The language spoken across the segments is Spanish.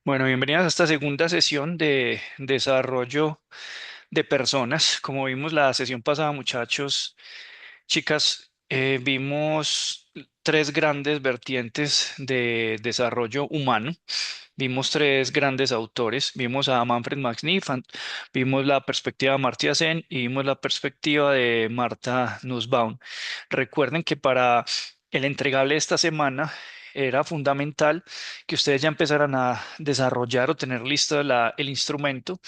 Bueno, bienvenidas a esta segunda sesión de desarrollo de personas. Como vimos la sesión pasada, muchachos, chicas, vimos tres grandes vertientes de desarrollo humano. Vimos tres grandes autores. Vimos a Manfred Max Neef, vimos la perspectiva de Amartya Sen y vimos la perspectiva de Martha Nussbaum. Recuerden que para el entregable de esta semana era fundamental que ustedes ya empezaran a desarrollar o tener listo el instrumento.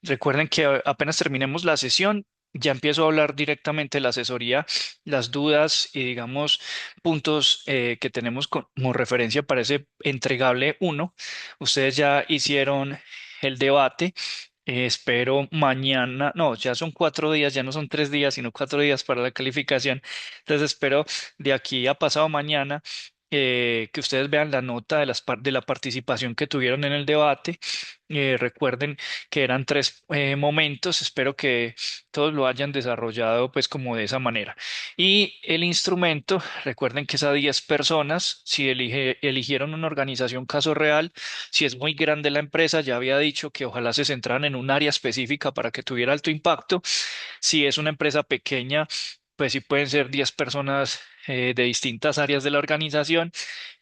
Recuerden que apenas terminemos la sesión, ya empiezo a hablar directamente de la asesoría, las dudas y digamos puntos que tenemos como referencia para ese entregable uno. Ustedes ya hicieron el debate. Espero mañana, no, ya son 4 días, ya no son 3 días, sino 4 días para la calificación. Entonces espero de aquí a pasado mañana que ustedes vean la nota de de la participación que tuvieron en el debate. Recuerden que eran tres momentos. Espero que todos lo hayan desarrollado pues como de esa manera. Y el instrumento, recuerden que es a 10 personas. Si eligieron una organización caso real, si es muy grande la empresa, ya había dicho que ojalá se centraran en un área específica para que tuviera alto impacto. Si es una empresa pequeña, pues sí pueden ser 10 personas de distintas áreas de la organización,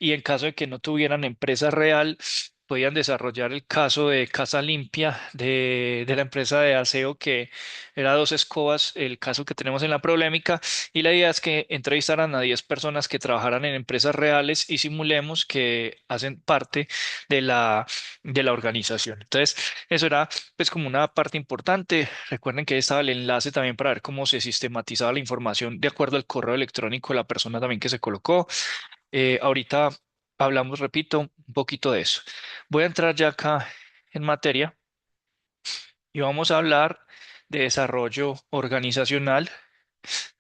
y en caso de que no tuvieran empresa real, podían desarrollar el caso de Casa Limpia de la empresa de aseo que era Dos Escobas, el caso que tenemos en la problemática, y la idea es que entrevistaran a 10 personas que trabajaran en empresas reales y simulemos que hacen parte de de la organización. Entonces, eso era pues como una parte importante. Recuerden que ahí estaba el enlace también para ver cómo se sistematizaba la información de acuerdo al correo electrónico de la persona también que se colocó. Ahorita hablamos, repito, un poquito de eso. Voy a entrar ya acá en materia y vamos a hablar de desarrollo organizacional,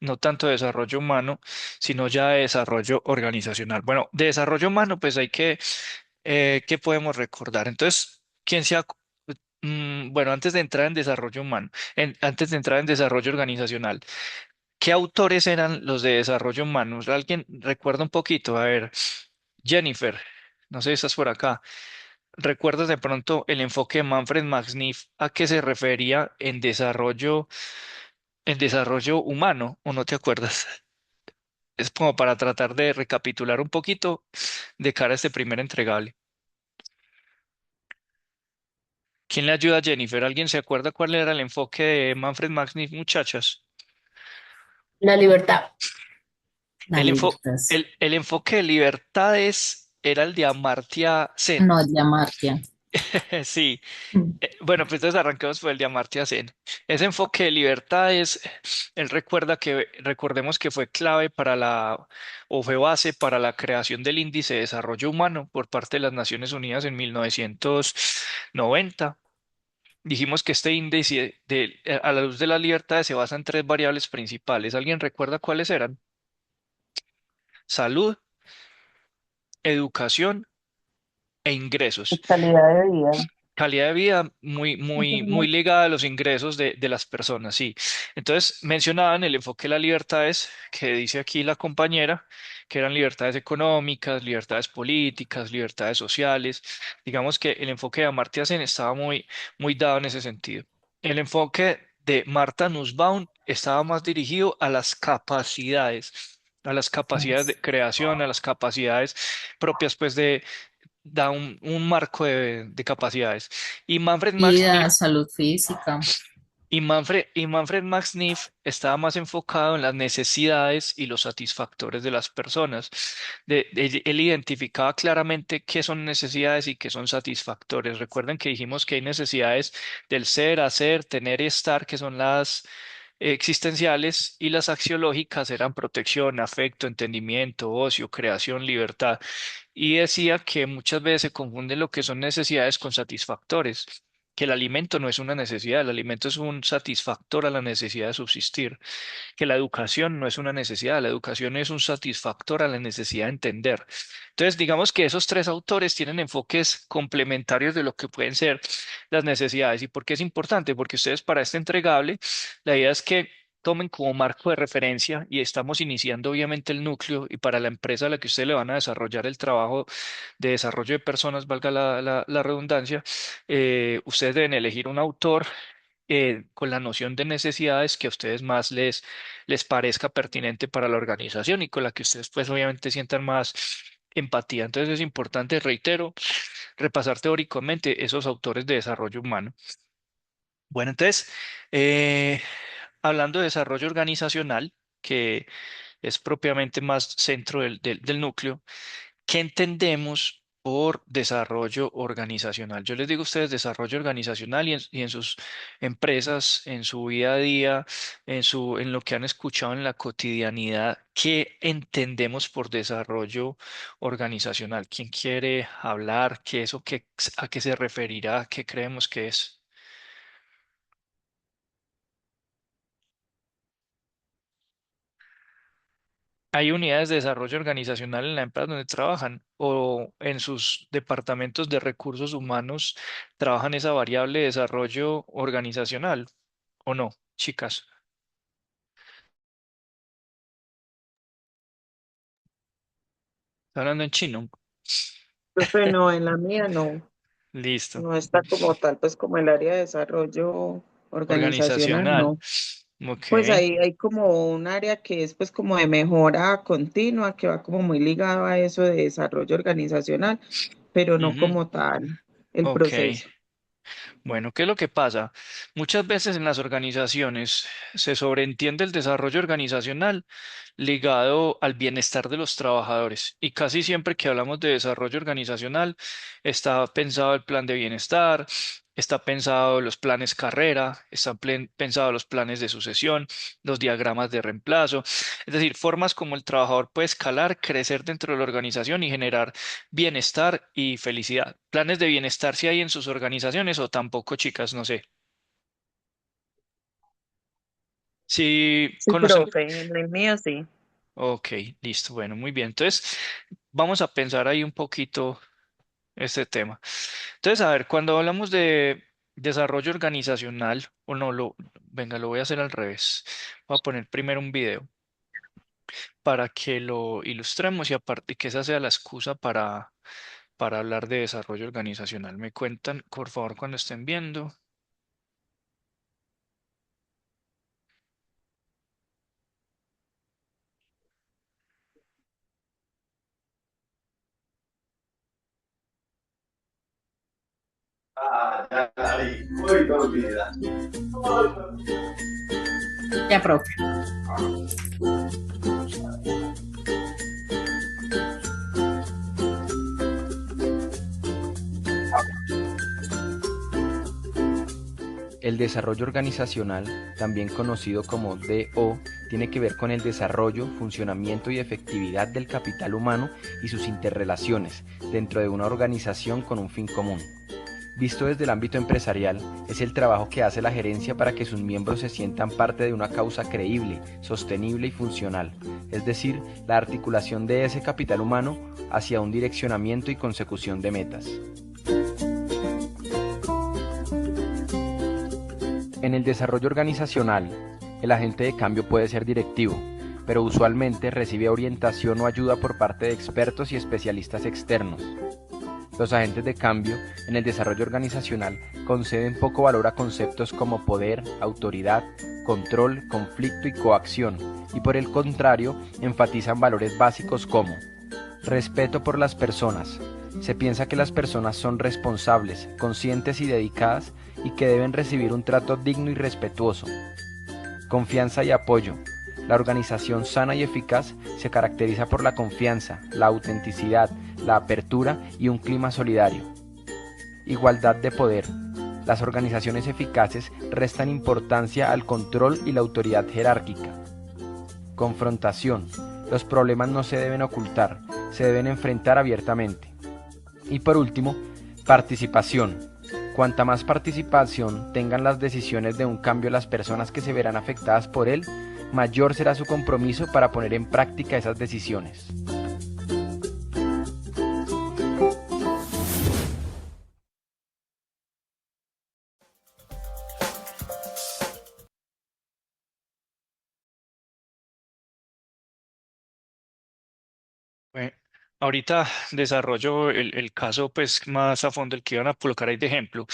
no tanto de desarrollo humano, sino ya de desarrollo organizacional. Bueno, de desarrollo humano, pues hay ¿qué podemos recordar? Entonces, ¿quién se ha bueno, antes de entrar en desarrollo humano, antes de entrar en desarrollo organizacional, ¿qué autores eran los de desarrollo humano? ¿Alguien recuerda un poquito? A ver, Jennifer, no sé si estás por acá. ¿Recuerdas de pronto el enfoque de Manfred Max Neef a qué se refería en desarrollo humano, o no te acuerdas? Es como para tratar de recapitular un poquito de cara a este primer entregable. ¿Quién le ayuda a Jennifer? ¿Alguien se acuerda cuál era el enfoque de Manfred Max Neef, muchachas? La libertad. La El, libertad. Sí. el enfoque de libertades era el de Amartya Sen. No, llamartia. Sí. Bueno, pues entonces arranquemos por el de Amartya Sen. Ese enfoque de libertades, él recuerda recordemos que fue clave o fue base para la creación del Índice de Desarrollo Humano por parte de las Naciones Unidas en 1990. Dijimos que este índice a la luz de las libertades se basa en tres variables principales. ¿Alguien recuerda cuáles eran? Salud, educación e ingresos. Calidad de vida. Calidad de vida muy Ujú. ligada a los ingresos de las personas, sí. Entonces, mencionaban el enfoque de las libertades, que dice aquí la compañera, que eran libertades económicas, libertades políticas, libertades sociales. Digamos que el enfoque de Amartya Sen estaba muy dado en ese sentido. El enfoque de Martha Nussbaum estaba más dirigido a las capacidades de creación, a las capacidades propias, pues, da un marco de capacidades. Y Manfred Max Vida, Neef, salud física. y Manfred Max Neef estaba más enfocado en las necesidades y los satisfactores de las personas. Él identificaba claramente qué son necesidades y qué son satisfactores. Recuerden que dijimos que hay necesidades del ser, hacer, tener y estar, que son las existenciales, y las axiológicas eran protección, afecto, entendimiento, ocio, creación, libertad. Y decía que muchas veces se confunde lo que son necesidades con satisfactores, que el alimento no es una necesidad, el alimento es un satisfactor a la necesidad de subsistir, que la educación no es una necesidad, la educación es un satisfactor a la necesidad de entender. Entonces, digamos que esos tres autores tienen enfoques complementarios de lo que pueden ser las necesidades. ¿Y por qué es importante? Porque ustedes para este entregable, la idea es que tomen como marco de referencia y estamos iniciando obviamente el núcleo y para la empresa a la que usted le van a desarrollar el trabajo de desarrollo de personas, valga la redundancia, ustedes deben elegir un autor con la noción de necesidades que a ustedes más les parezca pertinente para la organización y con la que ustedes pues obviamente sientan más empatía. Entonces es importante, reitero, repasar teóricamente esos autores de desarrollo humano. Bueno, entonces, eh, hablando de desarrollo organizacional, que es propiamente más centro del núcleo, ¿qué entendemos por desarrollo organizacional? Yo les digo a ustedes desarrollo organizacional y en sus empresas, en su vida a día, en lo que han escuchado en la cotidianidad, ¿qué entendemos por desarrollo organizacional? ¿Quién quiere hablar? ¿Qué es o qué, a qué se referirá? ¿Qué creemos que es? ¿Hay unidades de desarrollo organizacional en la empresa donde trabajan o en sus departamentos de recursos humanos trabajan esa variable de desarrollo organizacional o no, chicas? ¿Está hablando en chino? Profe, no, en la mía no, Listo. no está como tal, pues como el área de desarrollo organizacional, Organizacional. no. Ok. Pues ahí hay como un área que es pues como de mejora continua, que va como muy ligado a eso de desarrollo organizacional, pero no Ujú. como tal el Ok. proceso. Bueno, ¿qué es lo que pasa? Muchas veces en las organizaciones se sobreentiende el desarrollo organizacional ligado al bienestar de los trabajadores y casi siempre que hablamos de desarrollo organizacional está pensado el plan de bienestar, está pensado los planes carrera, están pensados los planes de sucesión, los diagramas de reemplazo, es decir, formas como el trabajador puede escalar, crecer dentro de la organización y generar bienestar y felicidad. ¿Planes de bienestar si hay en sus organizaciones o tampoco, chicas? No sé. Si Sí, conocen. profe, en el mío sí. Ok, listo. Bueno, muy bien. Entonces, vamos a pensar ahí un poquito este tema. Entonces, a ver, cuando hablamos de desarrollo organizacional, o no, venga, lo voy a hacer al revés. Voy a poner primero un video para que lo ilustremos y aparte que esa sea la excusa para hablar de desarrollo organizacional. Me cuentan, por favor, cuando estén viendo. Ya, profe. El desarrollo organizacional, también conocido como DO, tiene que ver con el desarrollo, funcionamiento y efectividad del capital humano y sus interrelaciones dentro de una organización con un fin común. Visto desde el ámbito empresarial, es el trabajo que hace la gerencia para que sus miembros se sientan parte de una causa creíble, sostenible y funcional, es decir, la articulación de ese capital humano hacia un direccionamiento y consecución de metas. En el desarrollo organizacional, el agente de cambio puede ser directivo, pero usualmente recibe orientación o ayuda por parte de expertos y especialistas externos. Los agentes de cambio en el desarrollo organizacional conceden poco valor a conceptos como poder, autoridad, control, conflicto y coacción, y por el contrario enfatizan valores básicos como respeto por las personas. Se piensa que las personas son responsables, conscientes y dedicadas y que deben recibir un trato digno y respetuoso. Confianza y apoyo. La organización sana y eficaz se caracteriza por la confianza, la autenticidad, la apertura y un clima solidario. Igualdad de poder. Las organizaciones eficaces restan importancia al control y la autoridad jerárquica. Confrontación. Los problemas no se deben ocultar, se deben enfrentar abiertamente. Y por último, participación. Cuanta más participación tengan las decisiones de un cambio las personas que se verán afectadas por él, mayor será su compromiso para poner en práctica esas decisiones. Ahorita desarrollo el caso pues más a fondo, el que iban a colocar ahí de ejemplo.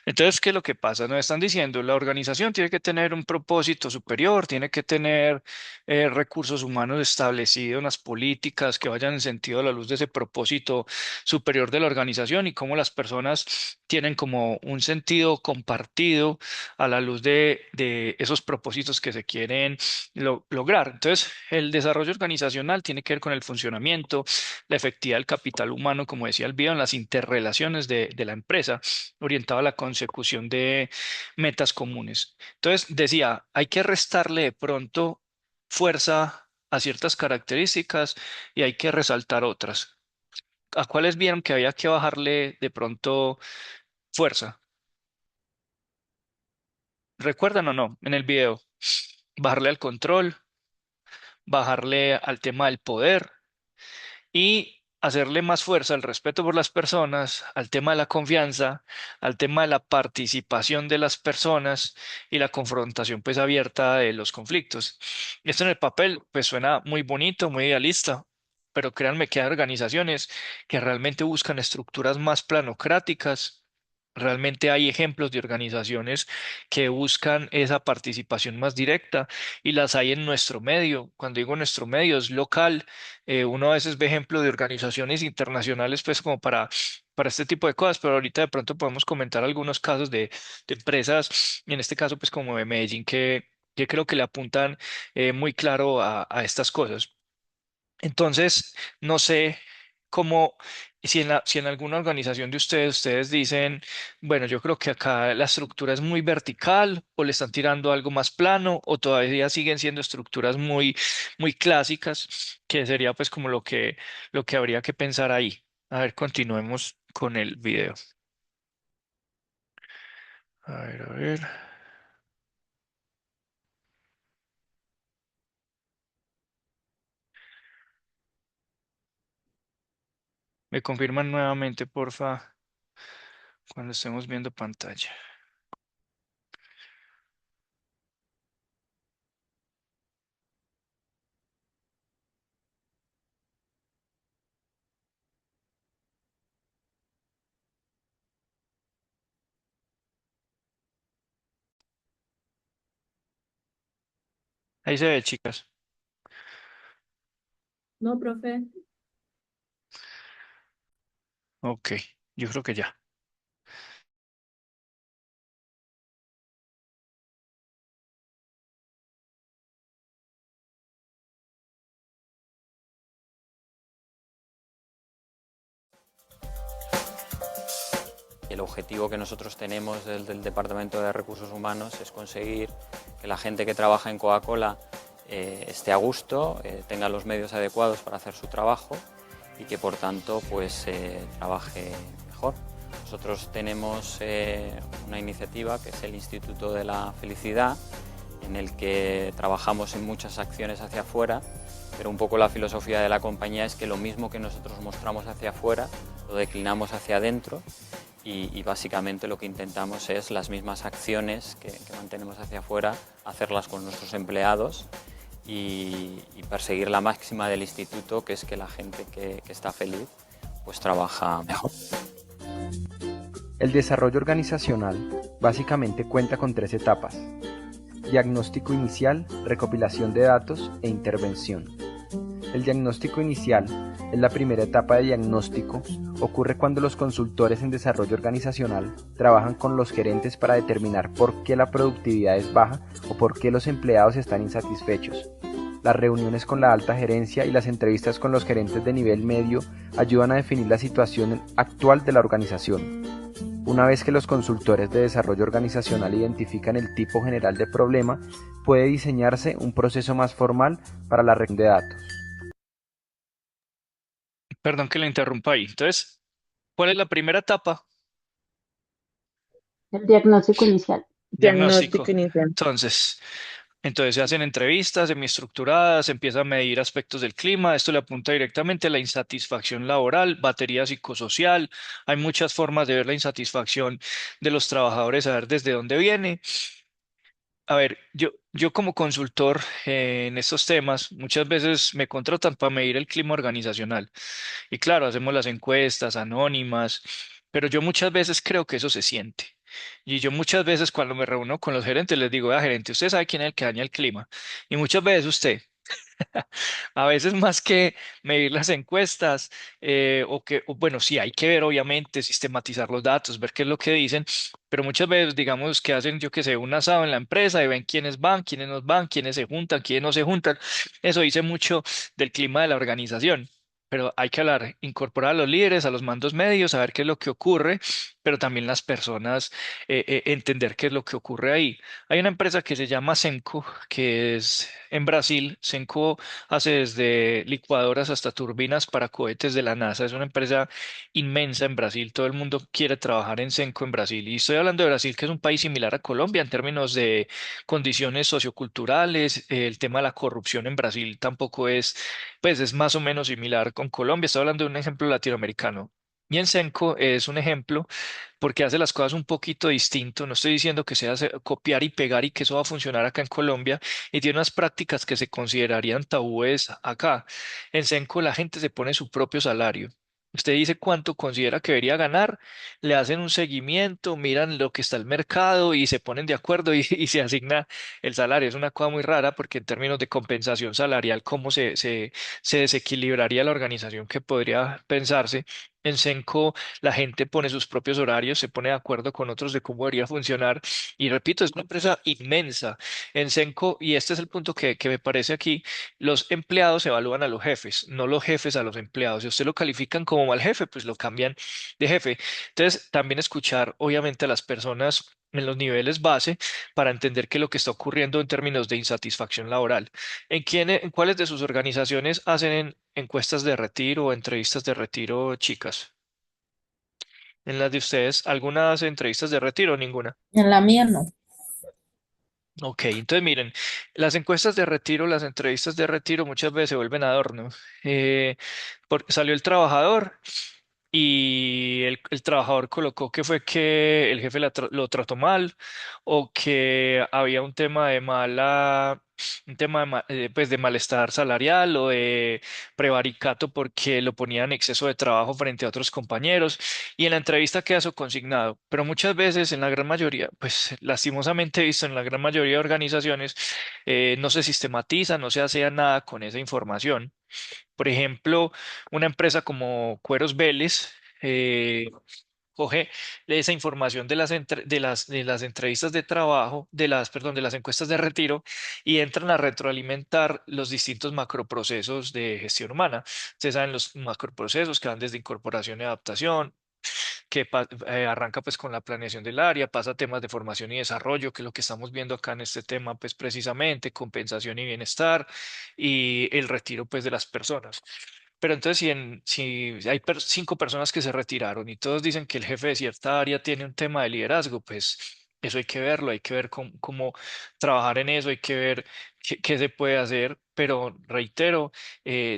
Entonces, ¿qué es lo que pasa? Nos están diciendo, la organización tiene que tener un propósito superior, tiene que tener recursos humanos establecidos, unas políticas que vayan en sentido a la luz de ese propósito superior de la organización y cómo las personas tienen como un sentido compartido a la luz de esos propósitos que se quieren lograr. Entonces, el desarrollo organizacional tiene que ver con el funcionamiento, la efectividad del capital humano, como decía el video, en las interrelaciones de la empresa, orientado a la consecución de metas comunes. Entonces, decía, hay que restarle de pronto fuerza a ciertas características y hay que resaltar otras. ¿A cuáles vieron que había que bajarle de pronto fuerza? ¿Recuerdan o no en el video? Bajarle al control, bajarle al tema del poder y hacerle más fuerza al respeto por las personas, al tema de la confianza, al tema de la participación de las personas y la confrontación pues abierta de los conflictos. Esto en el papel pues suena muy bonito, muy idealista, pero créanme que hay organizaciones que realmente buscan estructuras más planocráticas. Realmente hay ejemplos de organizaciones que buscan esa participación más directa y las hay en nuestro medio. Cuando digo nuestro medio es local, uno a veces ve ejemplos de organizaciones internacionales, pues como para este tipo de cosas, pero ahorita de pronto podemos comentar algunos casos de empresas, y en este caso, pues como de Medellín, que creo que le apuntan muy claro a estas cosas. Entonces, no sé cómo, si en alguna organización de ustedes dicen, bueno, yo creo que acá la estructura es muy vertical o le están tirando algo más plano o todavía siguen siendo estructuras muy clásicas, que sería pues como lo que habría que pensar ahí. A ver, continuemos con el video. A ver. Me confirman nuevamente, porfa, cuando estemos viendo pantalla. Ahí se ve, chicas. No, profe. Ok, yo creo que ya. El objetivo que nosotros tenemos desde el Departamento de Recursos Humanos es conseguir que la gente que trabaja en Coca-Cola esté a gusto, tenga los medios adecuados para hacer su trabajo y que por tanto pues trabaje mejor. Nosotros tenemos una iniciativa que es el Instituto de la Felicidad, en el que trabajamos en muchas acciones hacia afuera, pero un poco la filosofía de la compañía es que lo mismo que nosotros mostramos hacia afuera, lo declinamos hacia adentro y básicamente lo que intentamos es las mismas acciones que mantenemos hacia afuera, hacerlas con nuestros empleados y perseguir la máxima del instituto, que es que la gente que está feliz pues trabaja mejor. El desarrollo organizacional básicamente cuenta con tres etapas: diagnóstico inicial, recopilación de datos e intervención. El diagnóstico inicial es la primera etapa de diagnóstico. Ocurre cuando los consultores en desarrollo organizacional trabajan con los gerentes para determinar por qué la productividad es baja o por qué los empleados están insatisfechos. Las reuniones con la alta gerencia y las entrevistas con los gerentes de nivel medio ayudan a definir la situación actual de la organización. Una vez que los consultores de desarrollo organizacional identifican el tipo general de problema, puede diseñarse un proceso más formal para la recolección de datos. Perdón que le interrumpa ahí. Entonces, ¿cuál es la primera etapa? El diagnóstico inicial. Diagnóstico Diagnóstico. inicial. Entonces se hacen entrevistas semiestructuradas, se empieza a medir aspectos del clima. Esto le apunta directamente a la insatisfacción laboral, batería psicosocial. Hay muchas formas de ver la insatisfacción de los trabajadores, a ver desde dónde viene. a ver, yo como consultor en estos temas, muchas veces me contratan para medir el clima organizacional. Y claro, hacemos las encuestas anónimas, pero yo muchas veces creo que eso se siente. Y yo muchas veces cuando me reúno con los gerentes les digo, gerente, usted sabe quién es el que daña el clima. Y muchas veces usted. A veces más que medir las encuestas, bueno, sí, hay que ver obviamente, sistematizar los datos, ver qué es lo que dicen, pero muchas veces, digamos, que hacen, yo que sé, un asado en la empresa y ven quiénes van, quiénes no van, quiénes se juntan, quiénes no se juntan. Eso dice mucho del clima de la organización. Pero hay que hablar, incorporar a los líderes, a los mandos medios, saber qué es lo que ocurre, pero también las personas, entender qué es lo que ocurre ahí. Hay una empresa que se llama Senco, que es en Brasil. Senco hace desde licuadoras hasta turbinas para cohetes de la NASA. Es una empresa inmensa en Brasil. Todo el mundo quiere trabajar en Senco en Brasil. Y estoy hablando de Brasil, que es un país similar a Colombia en términos de condiciones socioculturales. El tema de la corrupción en Brasil tampoco es, pues es más o menos similar con Colombia. Estoy hablando de un ejemplo latinoamericano. Y en Senco es un ejemplo porque hace las cosas un poquito distinto. No estoy diciendo que sea copiar y pegar y que eso va a funcionar acá en Colombia, y tiene unas prácticas que se considerarían tabúes acá. En Senco la gente se pone su propio salario. Usted dice cuánto considera que debería ganar, le hacen un seguimiento, miran lo que está el mercado y se ponen de acuerdo y se asigna el salario. Es una cosa muy rara porque en términos de compensación salarial, ¿cómo se desequilibraría la organización que podría pensarse? En Senco la gente pone sus propios horarios, se pone de acuerdo con otros de cómo debería funcionar. Y repito, es una empresa inmensa. En Senco, y este es el punto que me parece aquí, los empleados evalúan a los jefes, no los jefes a los empleados. Si usted lo califican como mal jefe, pues lo cambian de jefe. Entonces, también escuchar, obviamente, a las personas en los niveles base para entender qué es lo que está ocurriendo en términos de insatisfacción laboral. ¿En cuáles de sus organizaciones hacen encuestas de retiro o entrevistas de retiro, chicas? En las de ustedes, ¿algunas entrevistas de retiro o ninguna? En la mía no. Ok, entonces miren, las encuestas de retiro, las entrevistas de retiro muchas veces se vuelven adorno. Porque salió el trabajador y el trabajador colocó que fue que el jefe lo trató mal, o que había un tema pues de malestar salarial o de prevaricato porque lo ponían en exceso de trabajo frente a otros compañeros, y en la entrevista queda eso consignado. Pero muchas veces, en la gran mayoría, pues lastimosamente he visto en la gran mayoría de organizaciones, no se sistematiza, no se hace nada con esa información. Por ejemplo, una empresa como Cueros Vélez coge esa información de las entrevistas de trabajo, perdón, de las encuestas de retiro, y entran a retroalimentar los distintos macroprocesos de gestión humana. Ustedes saben los macroprocesos que van desde incorporación y adaptación, que arranca pues con la planeación del área, pasa a temas de formación y desarrollo, que es lo que estamos viendo acá en este tema, pues precisamente compensación y bienestar, y el retiro pues de las personas. Pero entonces, si hay 5 personas que se retiraron y todos dicen que el jefe de cierta área tiene un tema de liderazgo, pues eso hay que verlo, hay que ver cómo trabajar en eso, hay que ver qué se puede hacer. Pero reitero,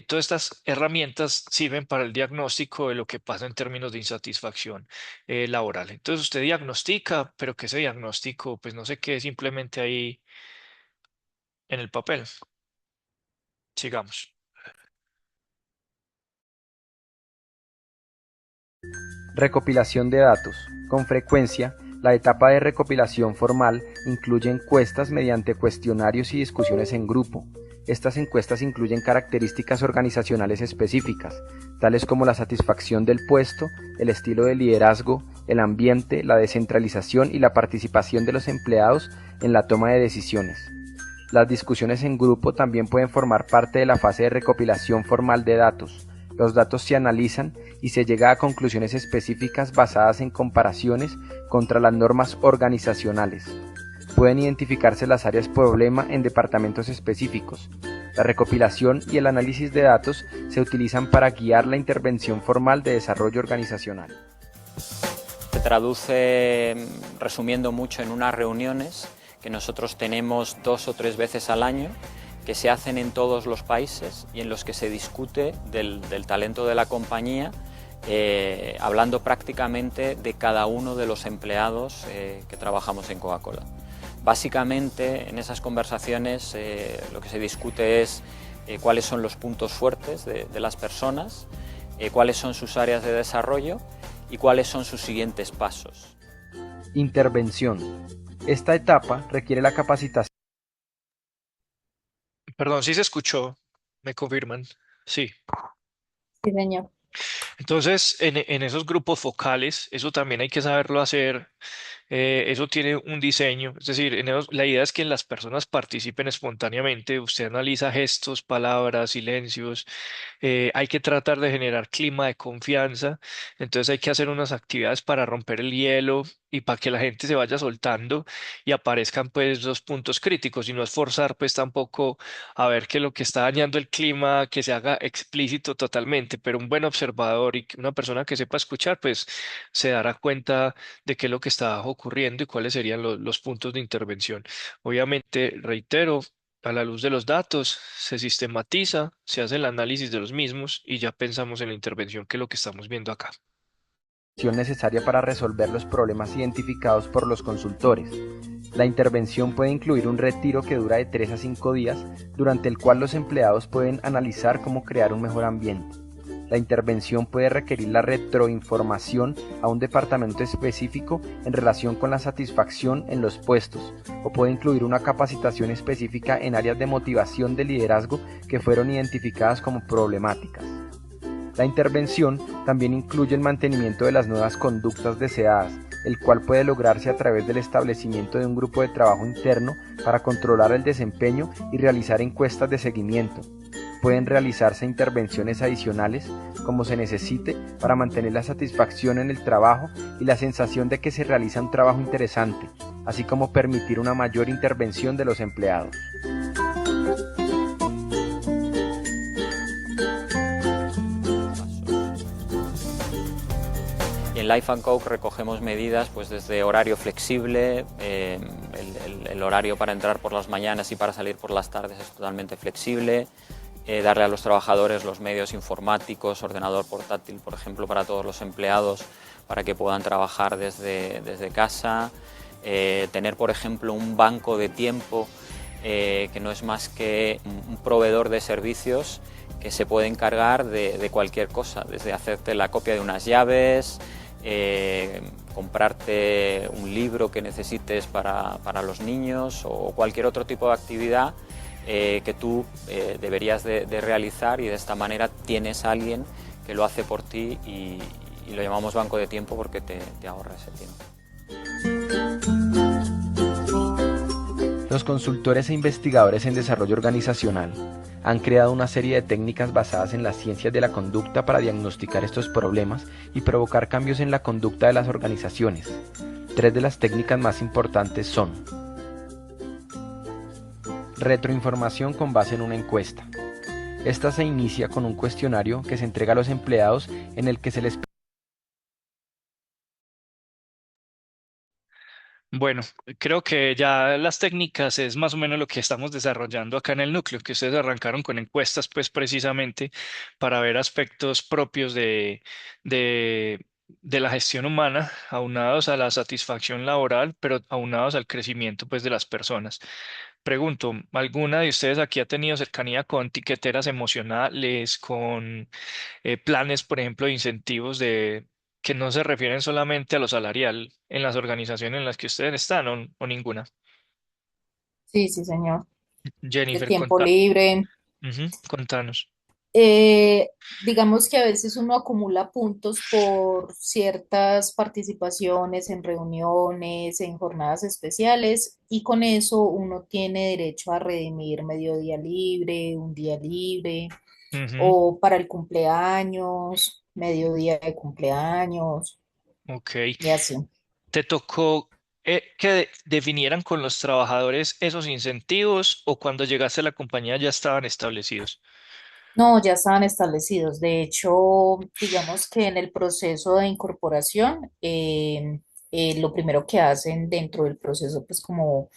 todas estas herramientas sirven para el diagnóstico de lo que pasa en términos de insatisfacción laboral. Entonces usted diagnostica, pero que ese diagnóstico, pues no se quede simplemente ahí en el papel. Sigamos. Recopilación de datos. Con frecuencia, la etapa de recopilación formal incluye encuestas mediante cuestionarios y discusiones en grupo. Estas encuestas incluyen características organizacionales específicas, tales como la satisfacción del puesto, el estilo de liderazgo, el ambiente, la descentralización y la participación de los empleados en la toma de decisiones. Las discusiones en grupo también pueden formar parte de la fase de recopilación formal de datos. Los datos se analizan y se llega a conclusiones específicas basadas en comparaciones contra las normas organizacionales. Pueden identificarse las áreas problema en departamentos específicos. La recopilación y el análisis de datos se utilizan para guiar la intervención formal de desarrollo organizacional. Se traduce, resumiendo mucho, en unas reuniones que nosotros tenemos 2 o 3 veces al año, que se hacen en todos los países y en los que se discute del talento de la compañía, hablando prácticamente de cada uno de los empleados que trabajamos en Coca-Cola. Básicamente, en esas conversaciones lo que se discute es cuáles son los puntos fuertes de las personas, cuáles son sus áreas de desarrollo y cuáles son sus siguientes pasos. Intervención. Esta etapa requiere la capacitación. Perdón, sí se escuchó, me confirman. Sí. Sí, señor. Entonces, en esos grupos focales, eso también hay que saberlo hacer. Eso tiene un diseño, es decir, la idea es que las personas participen espontáneamente. Usted analiza gestos, palabras, silencios. Hay que tratar de generar clima de confianza. Entonces hay que hacer unas actividades para romper el hielo y para que la gente se vaya soltando y aparezcan pues los puntos críticos y no esforzar pues tampoco a ver que lo que está dañando el clima que se haga explícito totalmente, pero un buen observador y una persona que sepa escuchar pues se dará cuenta de qué es lo que está ocurriendo y cuáles serían los puntos de intervención. Obviamente, reitero, a la luz de los datos, se sistematiza, se hace el análisis de los mismos y ya pensamos en la intervención, que es lo que estamos viendo acá. Necesaria para resolver los problemas identificados por los consultores. La intervención puede incluir un retiro que dura de 3 a 5 días, durante el cual los empleados pueden analizar cómo crear un mejor ambiente. La intervención puede requerir la retroinformación a un departamento específico en relación con la satisfacción en los puestos, o puede incluir una capacitación específica en áreas de motivación de liderazgo que fueron identificadas como problemáticas. La intervención también incluye el mantenimiento de las nuevas conductas deseadas, el cual puede lograrse a través del establecimiento de un grupo de trabajo interno para controlar el desempeño y realizar encuestas de seguimiento. Pueden realizarse intervenciones adicionales como se necesite para mantener la satisfacción en el trabajo y la sensación de que se realiza un trabajo interesante, así como permitir una mayor intervención de los empleados. Y en Life and Coke recogemos medidas pues desde horario flexible, el horario para entrar por las mañanas y para salir por las tardes es totalmente flexible, darle a los trabajadores los medios informáticos, ordenador portátil, por ejemplo, para todos los empleados, para que puedan trabajar desde casa, tener, por ejemplo, un banco de tiempo que no es más que un proveedor de servicios que se puede encargar de cualquier cosa, desde hacerte la copia de unas llaves, comprarte un libro que necesites para los niños o cualquier otro tipo de actividad que tú deberías de realizar, y de esta manera tienes a alguien que lo hace por ti y lo llamamos banco de tiempo porque te ahorra ese tiempo. Los consultores e investigadores en desarrollo organizacional han creado una serie de técnicas basadas en las ciencias de la conducta para diagnosticar estos problemas y provocar cambios en la conducta de las organizaciones. 3 de las técnicas más importantes son: retroinformación con base en una encuesta. Esta se inicia con un cuestionario que se entrega a los empleados en el que se les... Bueno, creo que ya las técnicas es más o menos lo que estamos desarrollando acá en el núcleo, que ustedes arrancaron con encuestas, pues precisamente para ver aspectos propios de, de la gestión humana, aunados a la satisfacción laboral, pero aunados al crecimiento, pues, de las personas. Pregunto, ¿alguna de ustedes aquí ha tenido cercanía con tiqueteras emocionales, con planes, por ejemplo, de incentivos que no se refieren solamente a lo salarial en las organizaciones en las que ustedes están o ninguna? Sí, sí, señor. De Jennifer, tiempo libre. contanos. Digamos que a veces uno acumula puntos por ciertas participaciones en reuniones, en jornadas especiales, y con eso uno tiene derecho a redimir medio día libre, un día libre, Ujú, o para el cumpleaños, medio día de cumpleaños, ok. y así. ¿Te tocó que definieran con los trabajadores esos incentivos o cuando llegaste a la compañía ya estaban establecidos? No, ya estaban establecidos. De hecho, digamos que en el proceso de incorporación, lo primero que hacen dentro del proceso, pues como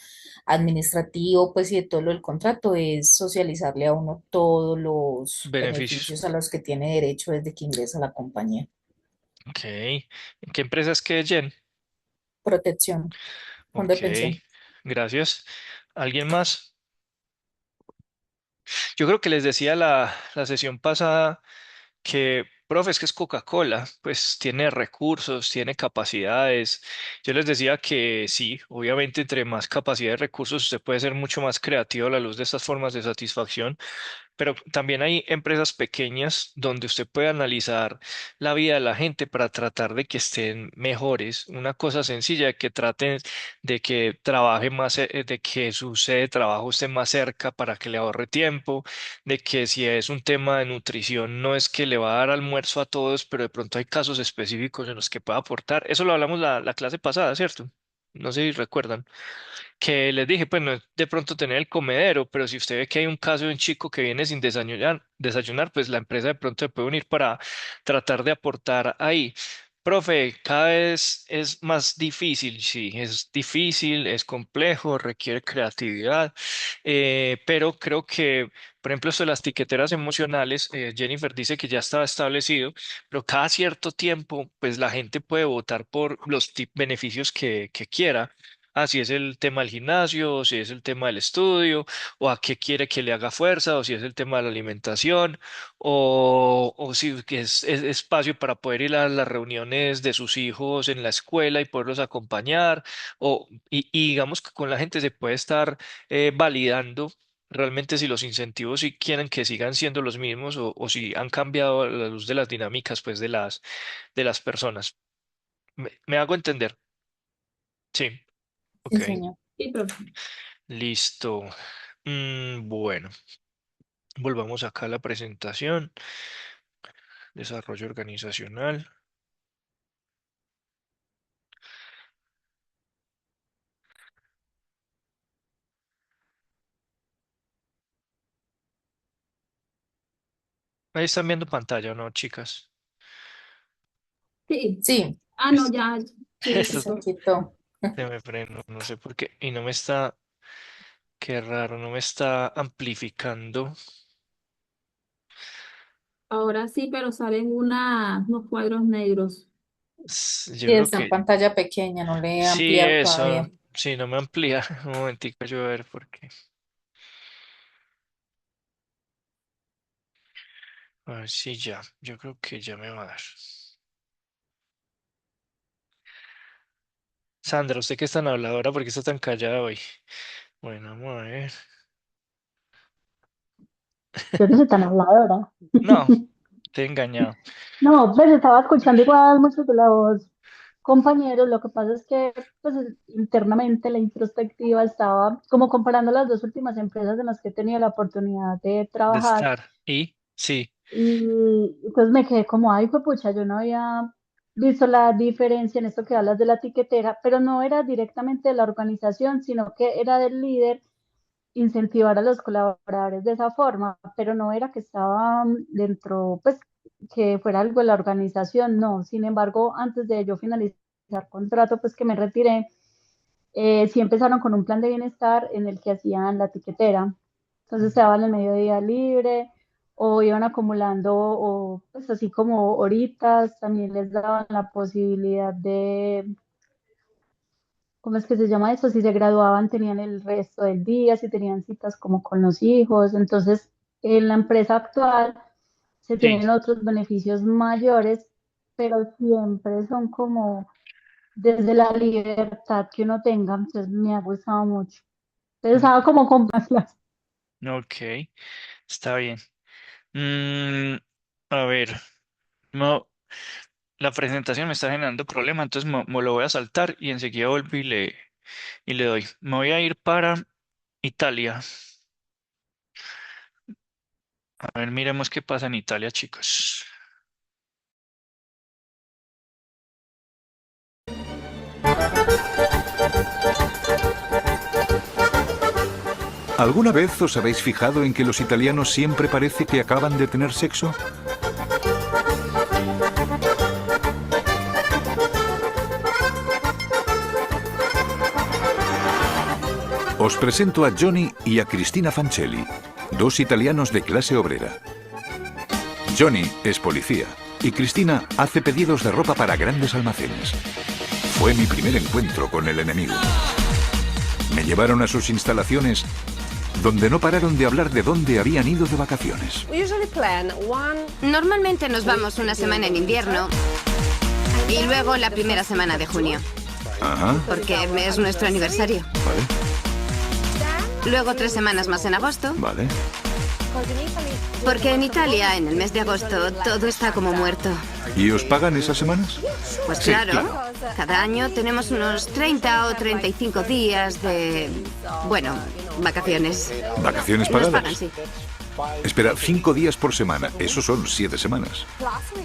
administrativo, pues y de todo lo del contrato, es socializarle a uno todos los Beneficios. beneficios a los que tiene derecho desde que ingresa a la compañía. Ok. ¿En qué empresa es que, Jen? Protección, fondo de Ok. pensión. Gracias. ¿Alguien más? Yo creo que les decía la sesión pasada que, profe, es que es Coca-Cola, pues tiene recursos, tiene capacidades. Yo les decía que sí, obviamente entre más capacidad de recursos usted puede ser mucho más creativo a la luz de estas formas de satisfacción, pero también hay empresas pequeñas donde usted puede analizar la vida de la gente para tratar de que estén mejores. Una cosa sencilla, de que traten de que trabaje más, de que su sede de trabajo esté más cerca para que le ahorre tiempo, de que si es un tema de nutrición, no es que le va a dar almuerzo a todos, pero de pronto hay casos específicos en los que pueda aportar. Eso lo hablamos la clase pasada, ¿cierto? No sé si recuerdan que les dije, pues no es de pronto tener el comedero, pero si usted ve que hay un caso de un chico que viene sin desayunar, pues la empresa de pronto se puede unir para tratar de aportar ahí. Profe, cada vez es más difícil, sí, es difícil, es complejo, requiere creatividad, pero creo que, por ejemplo, esto de las tiqueteras emocionales, Jennifer dice que ya estaba establecido, pero cada cierto tiempo, pues la gente puede votar por los beneficios que quiera. Ah, si es el tema del gimnasio, o si es el tema del estudio, o a qué quiere que le haga fuerza, o si es el tema de la alimentación, o si que es espacio para poder ir a las reuniones de sus hijos en la escuela y poderlos acompañar, y digamos que con la gente se puede estar validando realmente si los incentivos si quieren que sigan siendo los mismos o si han cambiado a la luz de las dinámicas pues de las personas. ¿Me hago entender? Sí, Sí, ok. señor. Sí, profe. Listo. Bueno, volvamos acá a la presentación. Desarrollo organizacional. Ahí están viendo pantalla, ¿o no, chicas? Sí. Sí, Ah, no, Es- ya. Sí, Esto listo, se profe. quitó. se me frenó, no sé por qué. Y no me está, qué raro, no me está amplificando. Ahora sí, pero salen unos cuadros negros. Yo Sí, creo está en que pantalla pequeña, no le he sí, ampliado eso. todavía. Sí, no me amplía. Un momentico, yo a ver por qué. A ver si ya. Yo creo que ya me va a dar. Sandra, ¿usted qué es tan habladora? ¿Por qué está tan callada hoy? Bueno, vamos a ver. Yo no soy tan habladora. No, te he engañado. No, pues estaba escuchando igual muchos de los compañeros. Lo que pasa es que pues, internamente la introspectiva estaba como comparando las dos últimas empresas en las que he tenido la oportunidad de De trabajar estar. Y sí. y entonces me quedé como, ay, fue pucha, yo no había visto la diferencia en esto que hablas de la tiquetera, pero no era directamente de la organización, sino que era del líder incentivar a los colaboradores de esa forma, pero no era que estaba dentro, pues que fuera algo de la organización, no. Sin embargo, antes de yo finalizar contrato, pues que me retiré, sí empezaron con un plan de bienestar en el que hacían la tiquetera. Entonces se daban el mediodía libre o iban acumulando o pues así como horitas, también les daban la posibilidad de ¿cómo es que se llama eso? Si se graduaban, tenían el resto del día, si tenían citas como con los hijos. Entonces, en la empresa actual se Sí. tienen otros beneficios mayores, pero siempre son como desde la libertad que uno tenga. Entonces, me ha gustado mucho. Entonces, Mm, estaba como compararlas. Ok, está bien. Mm, a ver, no, la presentación me está generando problema, entonces me lo voy a saltar y enseguida vuelvo y le doy. Me voy a ir para Italia. A ver, miremos qué pasa en Italia, chicos. ¿Alguna vez os habéis fijado en que los italianos siempre parece que acaban de tener sexo? Os presento a Johnny y a Cristina Fancelli, dos italianos de clase obrera. Johnny es policía y Cristina hace pedidos de ropa para grandes almacenes. Fue mi primer encuentro con el enemigo. Me llevaron a sus instalaciones, donde no pararon de hablar de dónde habían ido de vacaciones. Normalmente nos vamos una semana en invierno y luego la primera semana de junio, Ajá, porque es nuestro aniversario. vale, Luego 3 semanas más en agosto, vale. porque en Italia, en el mes de agosto, todo está como muerto. ¿Y os pagan esas semanas? Pues Sí, claro, claro. cada año tenemos unos 30 o 35 días de, bueno, vacaciones. ¿Vacaciones Nos pagadas? pagan, sí. Espera, 5 días por semana. Eso son 7 semanas.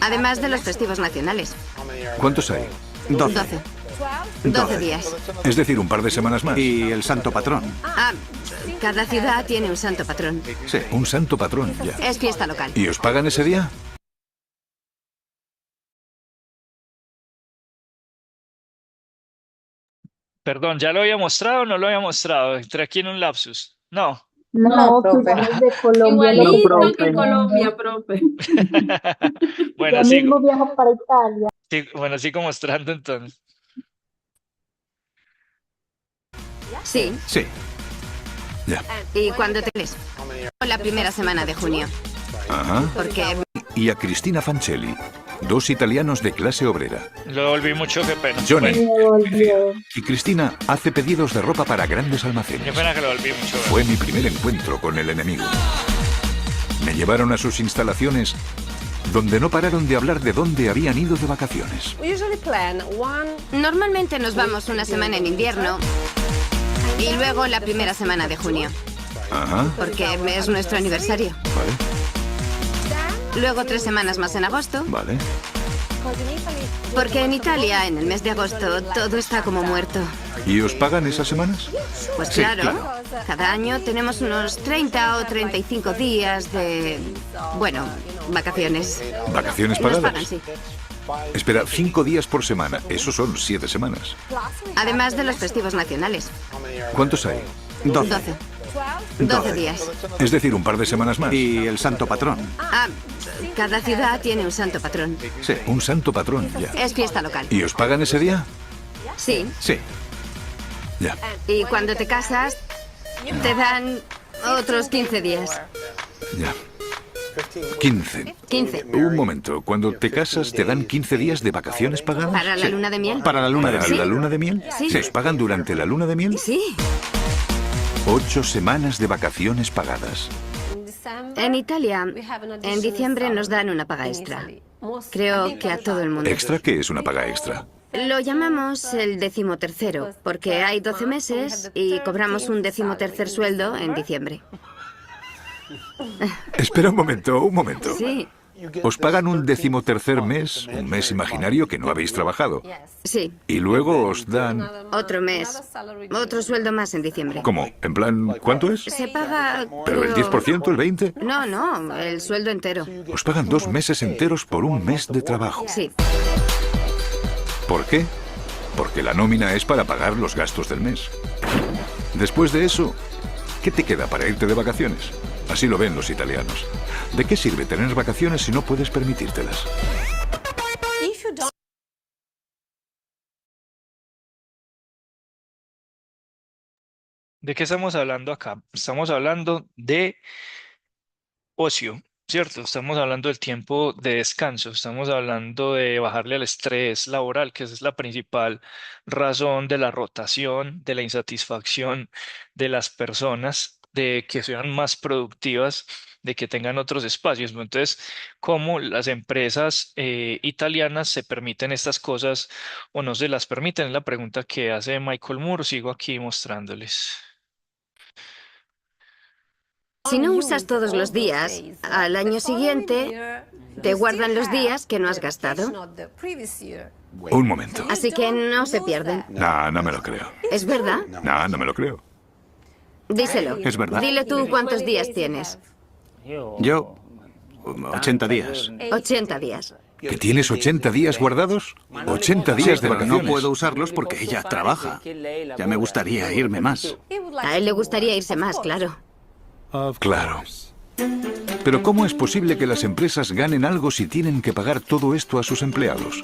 Además de los festivos nacionales. ¿Cuántos hay? 12. 12 días. Es decir, un par de semanas más. Y el santo patrón. Ah, cada ciudad tiene un santo patrón. Sí, un santo patrón, ya. Es fiesta local. ¿Y os pagan ese día? Perdón, ¿ya lo había mostrado o no lo había mostrado? Entré aquí en un lapsus. No. No, que profe. ya desde Colombia lo Igualito que estoy Colombia, profe. Bueno, Ya sigo. mismo viajo para Italia. Bueno, sigo mostrando entonces. Sí, Sí. Ya. y cuando te lees. La primera semana de junio, Ajá. porque Y a Cristina Fancelli, 2 italianos de clase obrera. Lo volví mucho, qué pena. Johnny Me volvió. y Cristina hace pedidos de ropa para grandes almacenes. Qué pena que lo volví mucho. Fue mi primer encuentro con el enemigo. Me llevaron a sus instalaciones, donde no pararon de hablar de dónde habían ido de vacaciones. normalmente nos vamos una semana en invierno y luego la primera semana de junio, Ajá, porque es nuestro aniversario. vale, Luego 3 semanas más en agosto, vale. porque en Italia, en el mes de agosto, todo está como muerto. ¿Y os pagan esas semanas? Pues Sí, claro, claro. cada año tenemos unos 30 o 35 días de, bueno, vacaciones. ¿Vacaciones Nos pagadas? pagan, sí. Espera, 5 días por semana. Eso son 7 semanas. Además de los festivos nacionales. ¿Cuántos hay? 12. 12 días. Es decir, un par de semanas más. Y el santo patrón. Ah, cada ciudad tiene un santo patrón. Sí, un santo patrón, ya. Es fiesta local. ¿Y os pagan ese día? Sí. Sí. Ya, Y cuando te casas, te dan otros 15 días. ya. 15. 15. Un momento, cuando te casas te dan 15 días de vacaciones pagadas. ¿Para la luna de miel? Para la luna de ¿Para miel. la luna de miel? Sí. ¿Se os pagan durante la luna de miel? Sí. 8 semanas de vacaciones pagadas. En Italia, en diciembre nos dan una paga extra. Creo que a todo el mundo. ¿Extra qué es una paga extra? Lo llamamos el 13º, porque hay 12 meses y cobramos un 13º sueldo en diciembre. Espera un momento, un momento. Sí, Os pagan un 13º mes, un mes imaginario que no habéis trabajado. sí. Y luego os dan... Otro mes. Otro sueldo más en diciembre. ¿Cómo? ¿En plan, cuánto es? Se paga... ¿Pero el creo- 10%, el 20%? No, no, el sueldo entero. Os pagan 2 meses enteros por un mes de trabajo. Sí. ¿Por qué? Porque la nómina es para pagar los gastos del mes. Después de eso, ¿qué te queda para irte de vacaciones? Así lo ven los italianos. ¿De qué sirve tener vacaciones si no puedes permitírtelas? ¿De qué estamos hablando acá? Estamos hablando de ocio, ¿cierto? Estamos hablando del tiempo de descanso, estamos hablando de bajarle al estrés laboral, que esa es la principal razón de la rotación, de la insatisfacción de las personas, de que sean más productivas, de que tengan otros espacios, ¿no? Entonces, ¿cómo las empresas italianas se permiten estas cosas o no se las permiten? Es la pregunta que hace Michael Moore. Sigo aquí mostrándoles. Si no usas todos los días, al año siguiente te guardan los días que no has gastado. Un momento. Así que no se pierden. No, no me lo creo. ¿Es verdad? No, no me lo creo. Díselo. Es verdad. Dile tú cuántos días tienes. Yo, 80 días. 80 días. ¿Que tienes 80 días guardados? 80 días de Pero vacaciones. no puedo usarlos porque ella trabaja. Ya me gustaría irme más. A él le gustaría irse más, claro. Claro. Pero ¿cómo es posible que las empresas ganen algo si tienen que pagar todo esto a sus empleados?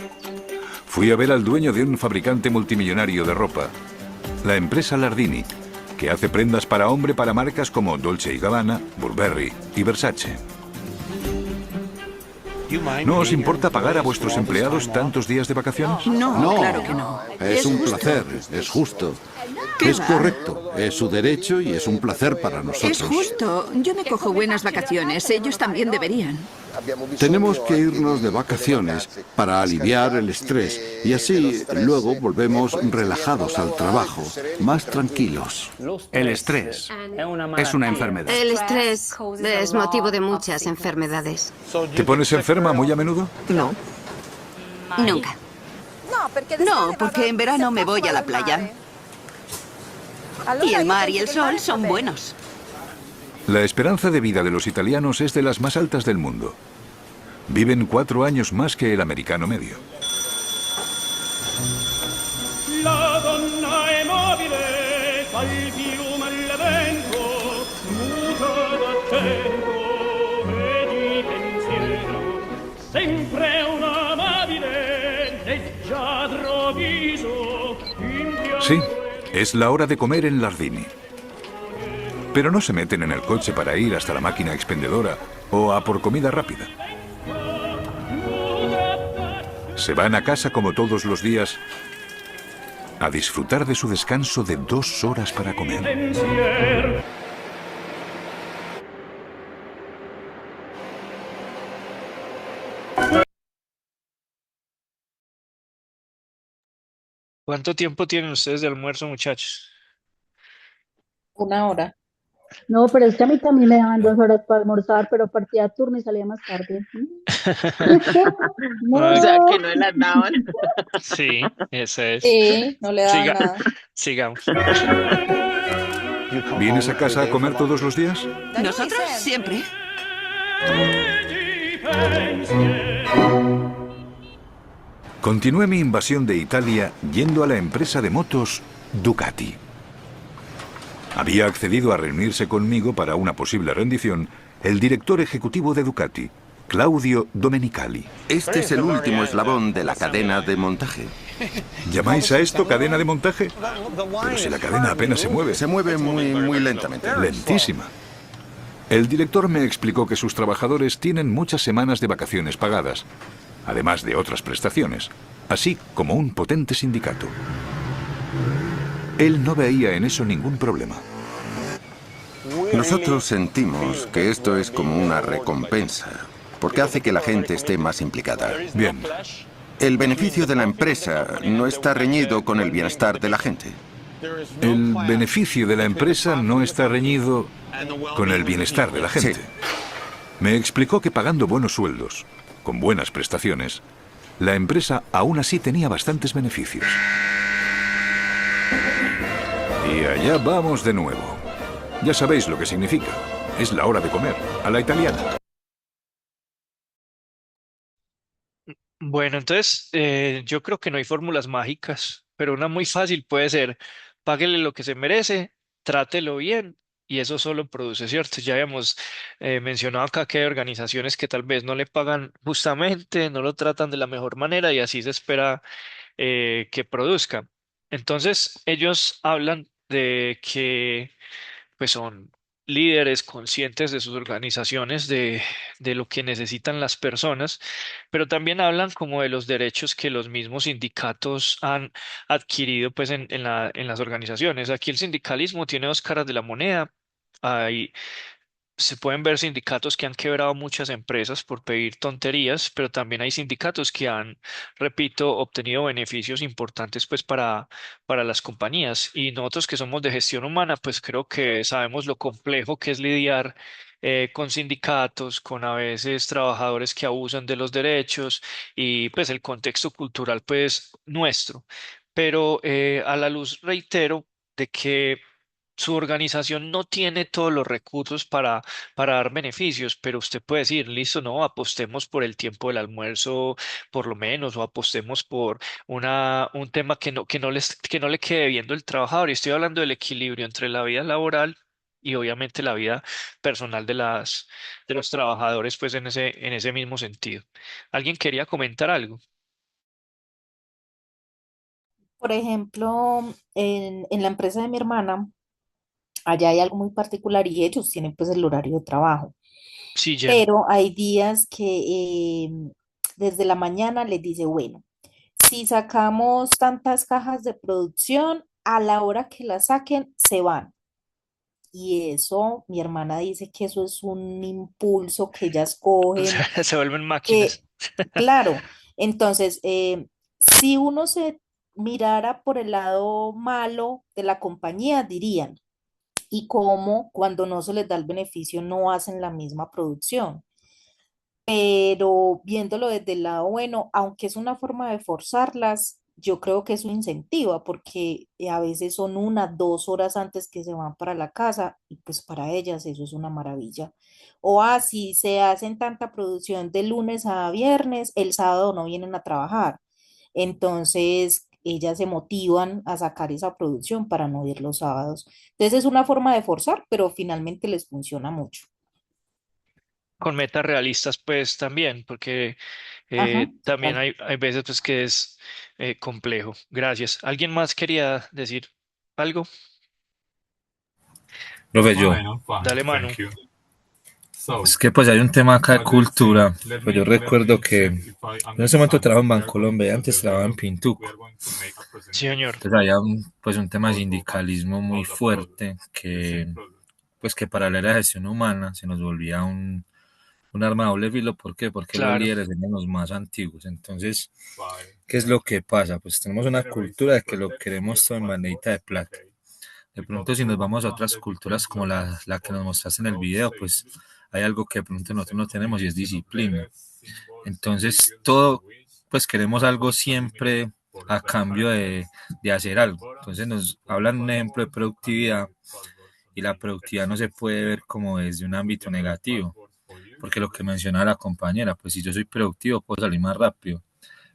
Fui a ver al dueño de un fabricante multimillonario de ropa, la empresa Lardini, que hace prendas para hombre para marcas como Dolce y Gabbana, Burberry y Versace. ¿No os importa pagar a vuestros empleados tantos días de vacaciones? No, claro que no. Es un placer, es justo. Es correcto, es su derecho y es un placer para nosotros. Es justo. Yo me cojo buenas vacaciones. Ellos también deberían. Tenemos que irnos de vacaciones para aliviar el estrés y así luego volvemos relajados al trabajo, más tranquilos. El estrés es una enfermedad. El estrés es motivo de muchas enfermedades. ¿Te pones enferma muy a menudo? No. Nunca. No, porque en verano me voy a la playa. Y el mar y el sol son buenos. La esperanza de vida de los italianos es de las más altas del mundo. Viven 4 años más que el americano medio. La donna è mobile, fa il fiume al vento, muta d'attento e di pensiero, sempre un amabile, leggiadro viso, Sí, es la hora de comer en Lardini. Pero no se meten en el coche para ir hasta la máquina expendedora o a por comida rápida. Se van a casa como todos los días a disfrutar de su descanso de 2 horas para comer. pensier. ¿Cuánto tiempo tienen ustedes de almuerzo, muchachos? 1 hora. No, pero es que a mí también me daban 2 horas para almorzar, pero partía turno y salía más tarde. O sea, que No. no las daban. Sí, ese es. Sí, no le daban nada. Sigamos. ¿Vienes a casa a comer todos los días? ¿Nosotros? Siempre. Continué mi invasión de Italia yendo a la empresa de motos Ducati. Había accedido a reunirse conmigo para una posible rendición el director ejecutivo de Ducati, Claudio Domenicali. Este es el último eslabón de la cadena de montaje. ¿Llamáis a esto cadena de montaje? Pero si la cadena apenas se mueve. Se mueve muy lentamente. Lentísima. El director me explicó que sus trabajadores tienen muchas semanas de vacaciones pagadas, además de otras prestaciones, así como un potente sindicato. Él no veía en eso ningún problema. Nosotros sentimos que esto es como una recompensa, porque hace que la gente esté más implicada. Bien. El beneficio de la empresa no está reñido con el bienestar de la gente. El beneficio de la empresa no está reñido con el bienestar de la gente. Sí. Me explicó que pagando buenos sueldos, con buenas prestaciones, la empresa aún así tenía bastantes beneficios. Y allá vamos de nuevo. Ya sabéis lo que significa. Es la hora de comer, a la italiana. Bueno, entonces yo creo que no hay fórmulas mágicas, pero una muy fácil puede ser, páguele lo que se merece, trátelo bien y eso solo produce, ¿cierto? Ya habíamos mencionado acá que hay organizaciones que tal vez no le pagan justamente, no lo tratan de la mejor manera y así se espera que produzca. Entonces, ellos hablan de que pues son líderes conscientes de sus organizaciones, de lo que necesitan las personas, pero también hablan como de los derechos que los mismos sindicatos han adquirido pues en las organizaciones. Aquí el sindicalismo tiene 2 caras de la moneda. Hay Se pueden ver sindicatos que han quebrado muchas empresas por pedir tonterías, pero también hay sindicatos que han, repito, obtenido beneficios importantes pues para las compañías. Y nosotros que somos de gestión humana, pues creo que sabemos lo complejo que es lidiar con sindicatos, con a veces trabajadores que abusan de los derechos y pues el contexto cultural pues nuestro. Pero a la luz reitero de que su organización no tiene todos los recursos para dar beneficios, pero usted puede decir, listo, no, apostemos por el tiempo del almuerzo, por lo menos, o apostemos por un tema que no le quede viendo el trabajador. Y estoy hablando del equilibrio entre la vida laboral y obviamente la vida personal de los trabajadores, pues en ese mismo sentido. ¿Alguien quería comentar algo? Por ejemplo, en la empresa de mi hermana, Allá hay algo muy particular y ellos tienen pues el horario de trabajo, Sí, Jen. pero hay días que desde la mañana les dice, bueno, si sacamos tantas cajas de producción, a la hora que las saquen, se van. Y eso, mi hermana dice que eso es un impulso que ellas O cogen, sea, se vuelven que, máquinas. claro, entonces, si uno se mirara por el lado malo de la compañía, dirían, ¿y cómo cuando no se les da el beneficio no hacen la misma producción? Pero viéndolo desde el lado bueno, aunque es una forma de forzarlas, yo creo que eso incentiva porque a veces son 1, 2 horas antes que se van para la casa y pues para ellas eso es una maravilla. O así se hacen tanta producción de lunes a viernes, el sábado no vienen a trabajar. Entonces ellas se motivan a sacar esa producción para no ir los sábados. Entonces es una forma de forzar, pero finalmente les funciona mucho. Con metas realistas, pues también, porque Ajá, también total. hay veces pues que es complejo. Gracias. ¿Alguien más quería decir algo? Profe, yo. Dale, Manu. Es que pues hay un tema acá de cultura. Pues yo recuerdo que en ese momento trabajo en Bancolombia y antes trabajaba en Pintuco. Sí, señor. Entonces había pues un tema de sindicalismo muy fuerte que pues que para la era de gestión humana se nos volvía un arma de doble filo. ¿Por qué? Porque los Claro. líderes eran los más antiguos. Entonces, ¿qué es lo que pasa? Pues tenemos una cultura de que lo queremos todo en bandejita de plata. De pronto, si nos vamos a otras culturas como la que nos mostraste en el video, pues hay algo que de pronto nosotros no tenemos y es disciplina. Entonces, todo, pues queremos algo siempre a cambio de hacer algo. Entonces, nos hablan un ejemplo de productividad y la productividad no se puede ver como desde un ámbito negativo, porque lo que mencionaba la compañera, pues si yo soy productivo puedo salir más rápido,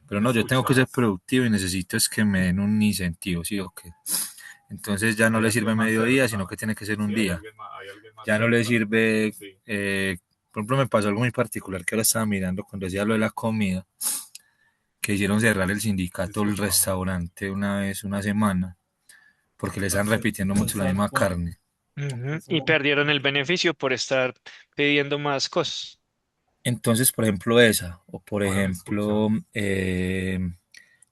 pero no, yo tengo que ser productivo y necesito es que me den un incentivo, ¿sí o qué? Entonces ya no le sirve mediodía, sino que tiene que ser un día. Ya no le sirve, por ejemplo, me pasó algo muy particular que ahora estaba mirando cuando decía lo de la comida, que hicieron cerrar el sindicato el restaurante una vez, una semana, porque le están repitiendo mucho la misma carne. Ujú. Y perdieron el beneficio por estar pidiendo más cosas. Entonces, por ejemplo, esa, o por ejemplo,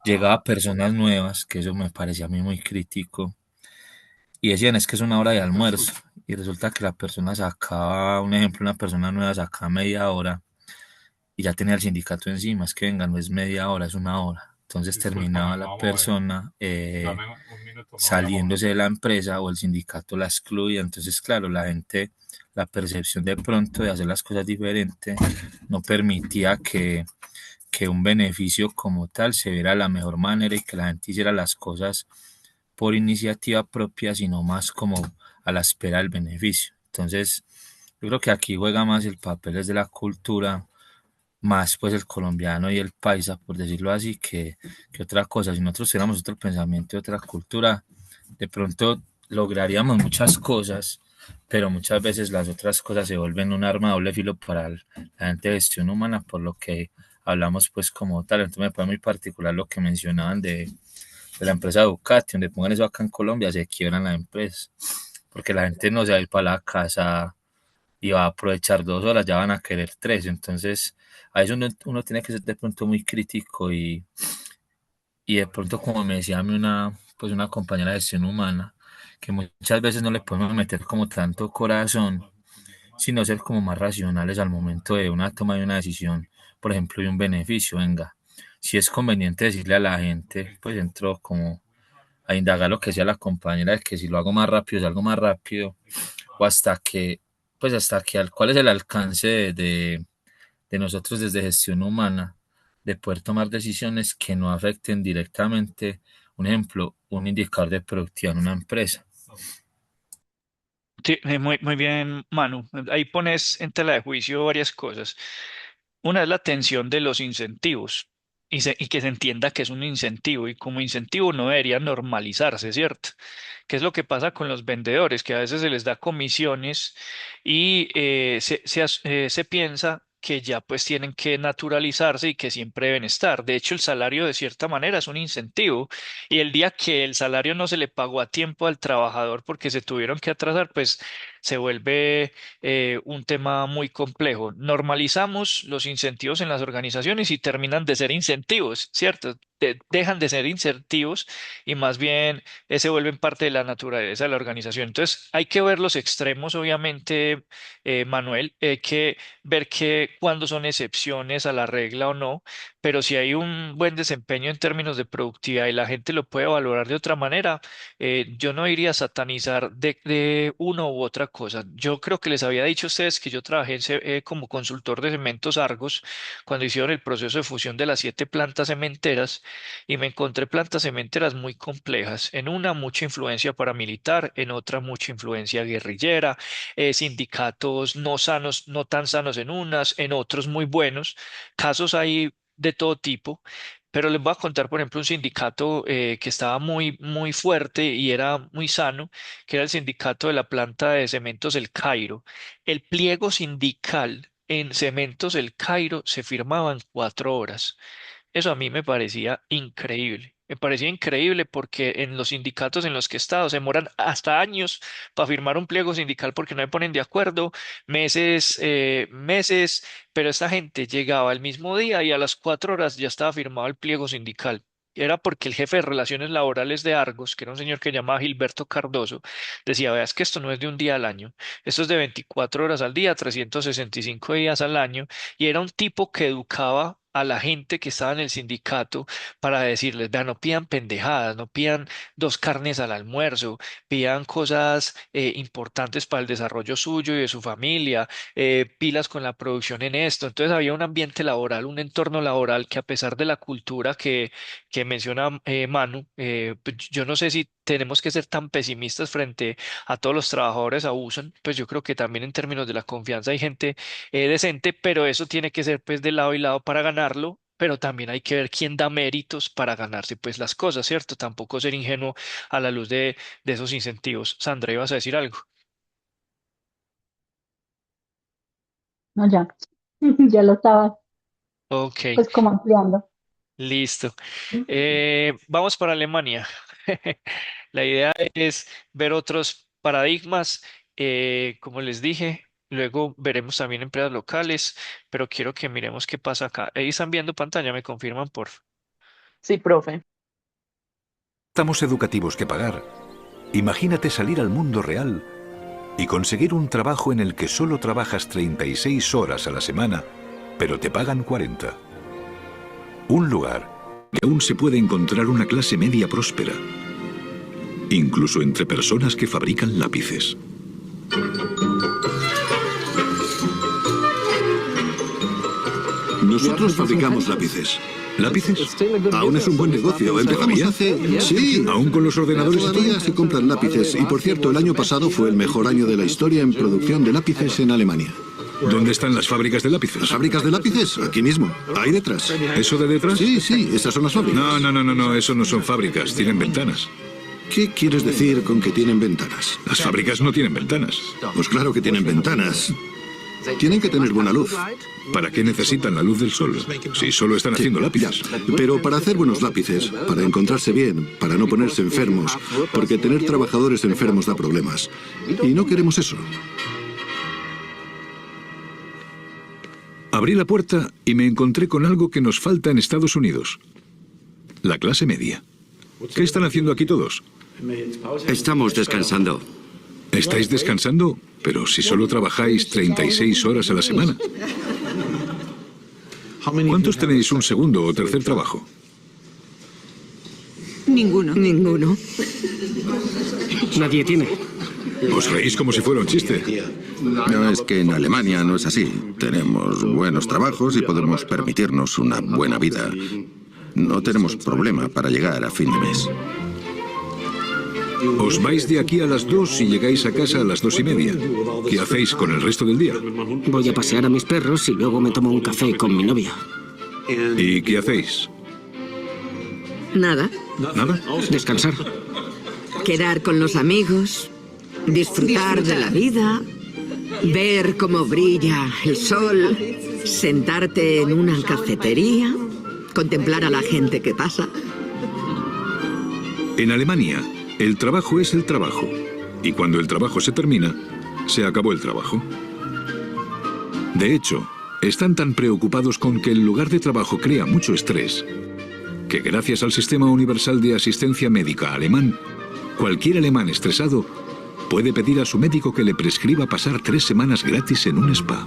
llegaba personas nuevas, que eso me parecía a mí muy crítico, y decían es que es una hora de almuerzo, y resulta que la persona sacaba, un ejemplo, una persona nueva sacaba media hora, y ya tenía el sindicato encima, es que venga, no es media hora, es una hora. Entonces terminaba la persona saliéndose de la empresa o el sindicato la excluía. Entonces, claro, la gente, la percepción de pronto de hacer las cosas diferentes no permitía que un beneficio como tal se viera de la mejor manera y que la gente hiciera las cosas por iniciativa propia, sino más como a la espera del beneficio. Entonces, yo creo que aquí juega más el papel desde la cultura, más pues el colombiano y el paisa, por decirlo así, que otra cosa. Si nosotros tuviéramos otro pensamiento y otra cultura, de pronto lograríamos muchas cosas, pero muchas veces las otras cosas se vuelven un arma de doble filo para la gente de gestión humana, por lo que hablamos pues como tal. Entonces me parece muy particular lo que mencionaban de la empresa Ducati, donde pongan eso acá en Colombia, se quiebran las empresas, porque la gente no se va a ir para la casa y va a aprovechar 2 horas, ya van a querer tres. Entonces, a eso uno tiene que ser de pronto muy crítico y de pronto, como me decía a mí pues una compañera de gestión humana, que muchas veces no le podemos meter como tanto corazón, sino ser como más racionales al momento de una toma de una decisión, por ejemplo, de un beneficio. Venga, si es conveniente decirle a la gente, pues entro como a indagar lo que decía la compañera, de que si lo hago más rápido, salgo más rápido, o hasta que, pues hasta que, cuál es el alcance de nosotros desde gestión humana, de poder tomar decisiones que no afecten directamente, un ejemplo, un indicador de productividad en una empresa. Sí, muy bien, Manu. Ahí pones en tela de juicio varias cosas. Una es la tensión de los incentivos y que se entienda que es un incentivo y como incentivo no debería normalizarse, ¿cierto? ¿Qué es lo que pasa con los vendedores? Que a veces se les da comisiones y se piensa que ya pues tienen que naturalizarse y que siempre deben estar. De hecho, el salario de cierta manera es un incentivo y el día que el salario no se le pagó a tiempo al trabajador porque se tuvieron que atrasar, pues se vuelve un tema muy complejo. Normalizamos los incentivos en las organizaciones y terminan de ser incentivos, ¿cierto? Dejan de ser incentivos y más bien se vuelven parte de la naturaleza de la organización. Entonces, hay que ver los extremos, obviamente, Manuel, hay que ver que cuando son excepciones a la regla o no, pero si hay un buen desempeño en términos de productividad y la gente lo puede valorar de otra manera, yo no iría a satanizar de una u otra cosa. Yo creo que les había dicho a ustedes que yo trabajé como consultor de Cementos Argos cuando hicieron el proceso de fusión de las 7 plantas cementeras y me encontré plantas cementeras muy complejas. En una mucha influencia paramilitar, en otra mucha influencia guerrillera, sindicatos no sanos, no tan sanos en unas, en otros muy buenos. Casos hay de todo tipo. Pero les voy a contar, por ejemplo, un sindicato que estaba muy fuerte y era muy sano, que era el sindicato de la planta de Cementos El Cairo. El pliego sindical en Cementos El Cairo se firmaba en 4 horas. Eso a mí me parecía increíble. Me parecía increíble porque en los sindicatos en los que he estado se demoran hasta años para firmar un pliego sindical porque no se ponen de acuerdo, meses, pero esta gente llegaba el mismo día y a las 4 horas ya estaba firmado el pliego sindical. Era porque el jefe de relaciones laborales de Argos, que era un señor que llamaba Gilberto Cardoso, decía, veas que esto no es de un día al año, esto es de 24 horas al día, 365 días al año, y era un tipo que educaba a la gente que estaba en el sindicato para decirles, vean, no pidan pendejadas, no pidan 2 carnes al almuerzo, pidan cosas importantes para el desarrollo suyo y de su familia, pilas con la producción en esto. Entonces había un ambiente laboral, un entorno laboral que a pesar de la cultura que menciona Manu, pues yo no sé si tenemos que ser tan pesimistas frente a todos los trabajadores abusan, pues yo creo que también en términos de la confianza hay gente decente, pero eso tiene que ser pues de lado y lado para ganarlo, pero también hay que ver quién da méritos para ganarse pues las cosas, ¿cierto? Tampoco ser ingenuo a la luz de esos incentivos. Sandra, ¿ibas a decir algo? No, ya, ya lo estaba Ok, pues como ampliando. listo. Vamos para Alemania. La idea es ver otros paradigmas, como les dije, luego veremos también empresas locales, pero quiero que miremos qué pasa acá. Ahí están viendo pantalla, me confirman, por favor. Sí, profe. Estamos educativos que pagar. Imagínate salir al mundo real y conseguir un trabajo en el que solo trabajas 36 horas a la semana, pero te pagan 40. Un lugar que aún se puede encontrar una clase media próspera, incluso entre personas que fabrican lápices. Nosotros fabricamos lápices. ¿Lápices? Aún es un buen negocio. Empezamos hace... Sí, ¿Aún con los ordenadores y todavía todo? se compran lápices. Y por cierto, el año pasado fue el mejor año de la historia en producción de lápices en Alemania. ¿Dónde están las fábricas de lápices? ¿Las fábricas de lápices? Aquí mismo. Ahí detrás. ¿Eso de detrás? Sí, sí, esas son las fábricas. No, eso no son fábricas, tienen ventanas. ¿Qué quieres decir con que tienen ventanas? Las fábricas no tienen ventanas. Pues claro que tienen ventanas. Tienen que tener buena luz. ¿Para qué necesitan la luz del sol? Si solo están haciendo lápices. Pero para hacer buenos lápices, para encontrarse bien, para no ponerse enfermos, porque tener trabajadores enfermos da problemas. Y no queremos eso. Abrí la puerta y me encontré con algo que nos falta en Estados Unidos. La clase media. ¿Qué están haciendo aquí todos? Estamos descansando. ¿Estáis descansando? Pero si solo trabajáis 36 horas a la semana. ¿Cuántos tenéis un segundo o tercer trabajo? Ninguno. Ninguno. Nadie tiene. Os reís como si fuera un chiste. No, es que en Alemania no es así. Tenemos buenos trabajos y podemos permitirnos una buena vida. No tenemos problema para llegar a fin de mes. Os vais de aquí a las 2 y llegáis a casa a las 2:30. ¿Qué hacéis con el resto del día? Voy a pasear a mis perros y luego me tomo un café con mi novia. ¿Y qué hacéis? Nada. ¿Nada? Descansar. Quedar con los amigos, disfrutar de la vida, ver cómo brilla el sol. Sentarte en una cafetería, contemplar a la gente que pasa. En Alemania, el trabajo es el trabajo. Y cuando el trabajo se termina, se acabó el trabajo. De hecho, están tan preocupados con que el lugar de trabajo crea mucho estrés, que gracias al Sistema Universal de Asistencia Médica alemán, cualquier alemán estresado puede pedir a su médico que le prescriba pasar 3 semanas gratis en un spa.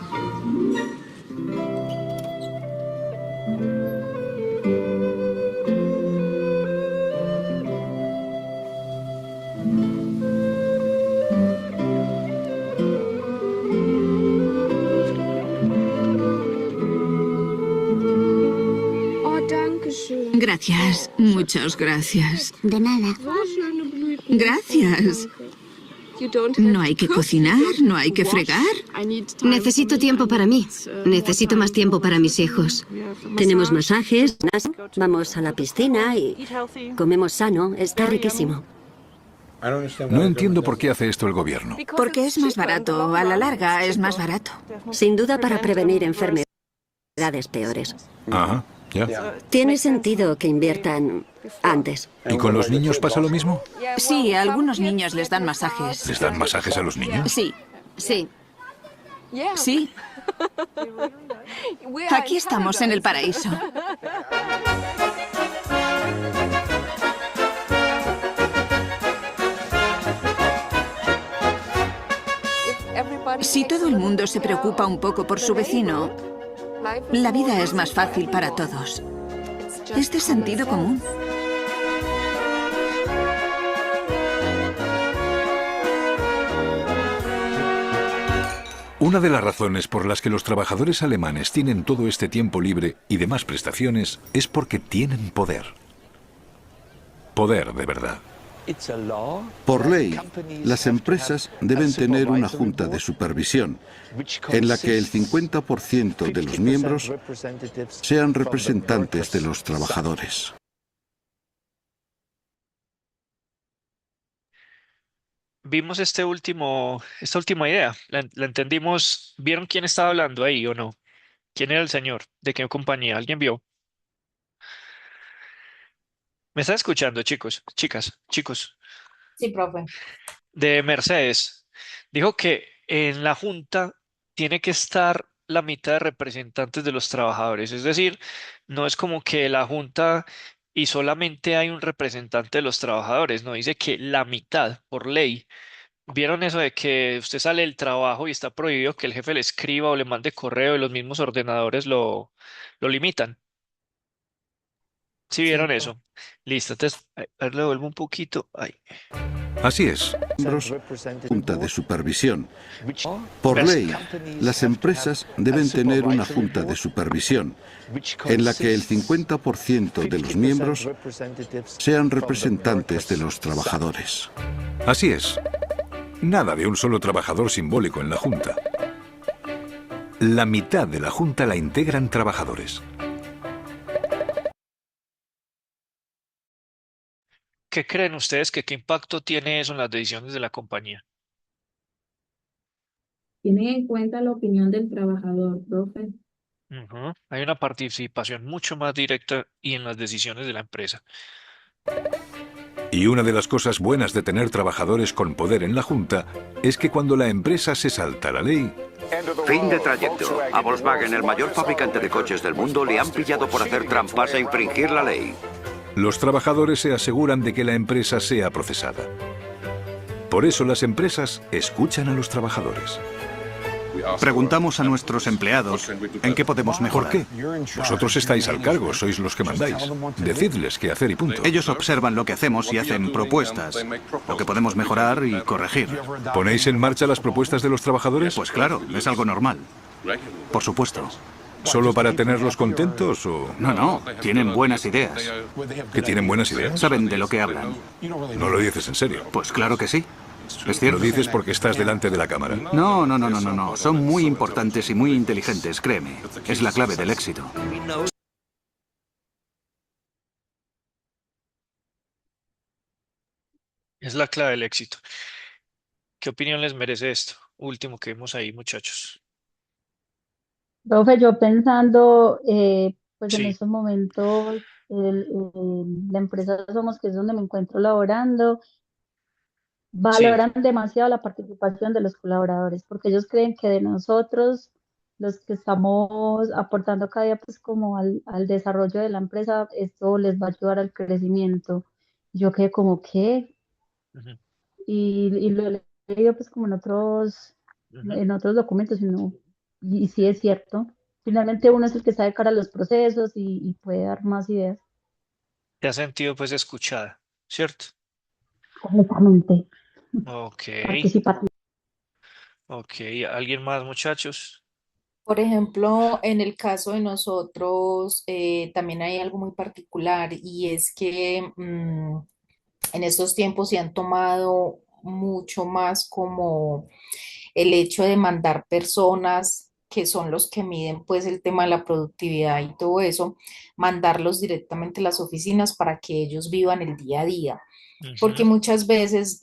Gracias, muchas gracias. De nada. Gracias. No hay que cocinar, no hay que fregar. Necesito tiempo para mí. Necesito más tiempo para mis hijos. Tenemos masajes, vamos a la piscina y comemos sano. Está riquísimo. No entiendo por qué hace esto el gobierno. Porque es más barato, a la larga es más barato. Sin duda para prevenir enfermedades peores. Ajá, ya. Tiene sentido que inviertan antes. ¿Y con los niños pasa lo mismo? Sí, a algunos niños les dan masajes. ¿Les dan masajes a los niños? Sí, Sí. sí. Aquí estamos en el paraíso. Si todo el mundo se preocupa un poco por su vecino, la vida es más fácil para todos. Es de sentido común. Una de las razones por las que los trabajadores alemanes tienen todo este tiempo libre y demás prestaciones es porque tienen poder. Poder de verdad. Por ley, las empresas deben tener una junta de supervisión en la que el 50% de los miembros sean representantes de los trabajadores. Vimos esta última idea. La entendimos. ¿Vieron quién estaba hablando ahí o no? ¿Quién era el señor? ¿De qué compañía? ¿Alguien vio? ¿Me está escuchando, chicos? Chicas, chicos. Sí, profe. De Mercedes. Dijo que en la junta tiene que estar la mitad de representantes de los trabajadores. Es decir, no es como que la junta y solamente hay un representante de los trabajadores. No, dice que la mitad, por ley. ¿Vieron eso de que usted sale del trabajo y está prohibido que el jefe le escriba o le mande correo y los mismos ordenadores lo limitan? ¿Sí Sí, vieron profe. eso? Listo, entonces, a ver, le vuelvo un poquito. Ay. Así es. Miembros, junta de supervisión. Por Gracias. ley, las empresas deben tener una junta de supervisión en la que el 50% de los miembros sean representantes de los trabajadores. Así es. Nada de un solo trabajador simbólico en la junta. La mitad de la junta la integran trabajadores. ¿Qué creen ustedes que qué impacto tiene eso en las decisiones de la compañía? Tienen en cuenta la opinión del trabajador, profe. Ujú. Hay una participación mucho más directa y en las decisiones de la empresa. Y una de las cosas buenas de tener trabajadores con poder en la junta es que cuando la empresa se salta la ley, Fin de trayecto. A Volkswagen, el mayor fabricante de coches del mundo, le han pillado por hacer trampas e infringir la ley. los trabajadores se aseguran de que la empresa sea procesada. Por eso las empresas escuchan a los trabajadores. Preguntamos a nuestros empleados en qué podemos mejorar. ¿Por qué? Vosotros estáis al cargo, sois los que mandáis. Decidles qué hacer y punto. Ellos observan lo que hacemos y hacen propuestas, lo que podemos mejorar y corregir. ¿Ponéis en marcha las propuestas de los trabajadores? Pues claro, es algo normal. Por supuesto. ¿Solo para tenerlos contentos o...? No, tienen buenas ideas. ¿Que tienen buenas ideas? Saben de lo que hablan. ¿No lo dices en serio? Pues claro que sí. Es cierto. Lo dices porque estás delante de la cámara. No. Son muy importantes y muy inteligentes, créeme. Es la clave del éxito. Es la clave del éxito. ¿Qué opinión les merece esto? Último que vimos ahí, muchachos. Profe, yo pensando, pues en Sí, estos momentos, la empresa Somos, que es donde me encuentro laborando, sí. valoran demasiado la participación de los colaboradores, porque ellos creen que de nosotros, los que estamos aportando cada día, pues como al desarrollo de la empresa, esto les va a ayudar al crecimiento. Yo quedé como, ¿qué? Ujú, Y lo he leído pues como ujú. en otros documentos, y sí es cierto. Finalmente uno es el que está de cara a los procesos y puede dar más ideas. Te has sentido pues escuchada, ¿cierto? Completamente Ok, participativo. ok. ¿Alguien más, muchachos? Por ejemplo, en el caso de nosotros, también hay algo muy particular y es que en estos tiempos se han tomado mucho más como el hecho de mandar personas que son los que miden pues el tema de la productividad y todo eso, mandarlos directamente a las oficinas para que ellos vivan el día a día, porque Ujú, muchas veces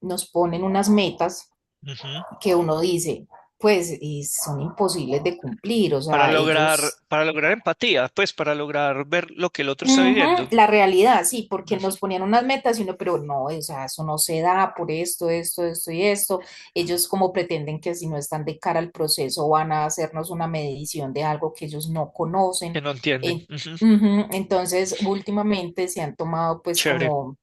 nos ponen unas metas ujú. que uno dice, pues y son imposibles de cumplir, o sea, ellos. Para lograr empatía, pues para lograr ver lo que el otro está Ujú, viviendo. la realidad, sí, porque Ujú. nos ponían unas metas y uno, pero no, o sea, eso no se da por esto, esto y esto. Ellos como pretenden que si no están de cara al proceso van a hacernos una medición de algo que ellos no conocen. Que no entienden. En- Ujú. ujú, entonces, últimamente se han tomado pues Chévere. como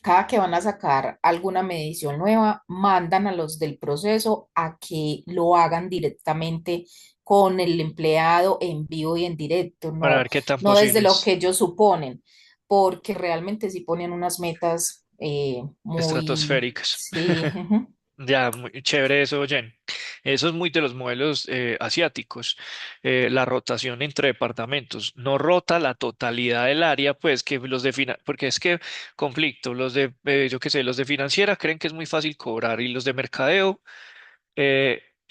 cada que van a sacar alguna medición nueva, mandan a los del proceso a que lo hagan directamente con el empleado en vivo y en directo, Para no, ver qué tan no desde posible lo que es. ellos suponen, porque realmente sí ponen unas metas muy, Estratosféricas. sí, ujú. Ya, muy chévere eso, Jen. Eso es muy de los modelos asiáticos. La rotación entre departamentos. No rota la totalidad del área, pues que los de porque es que conflicto, yo qué sé, los de financiera creen que es muy fácil cobrar y los de mercadeo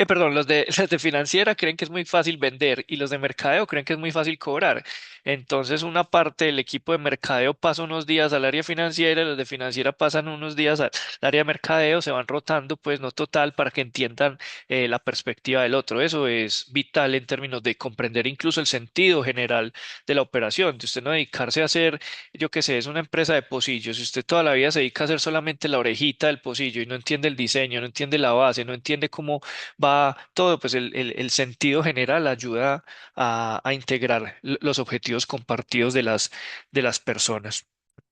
perdón, los de financiera creen que es muy fácil vender y los de mercadeo creen que es muy fácil cobrar. Entonces, una parte del equipo de mercadeo pasa unos días al área financiera y los de financiera pasan unos días al área de mercadeo, se van rotando, pues no total, para que entiendan la perspectiva del otro. Eso es vital en términos de comprender incluso el sentido general de la operación, de usted no dedicarse a hacer, yo qué sé, es una empresa de pocillos, si usted toda la vida se dedica a hacer solamente la orejita del pocillo y no entiende el diseño, no entiende la base, no entiende cómo va todo, pues el sentido general ayuda a integrar los objetivos compartidos de las personas.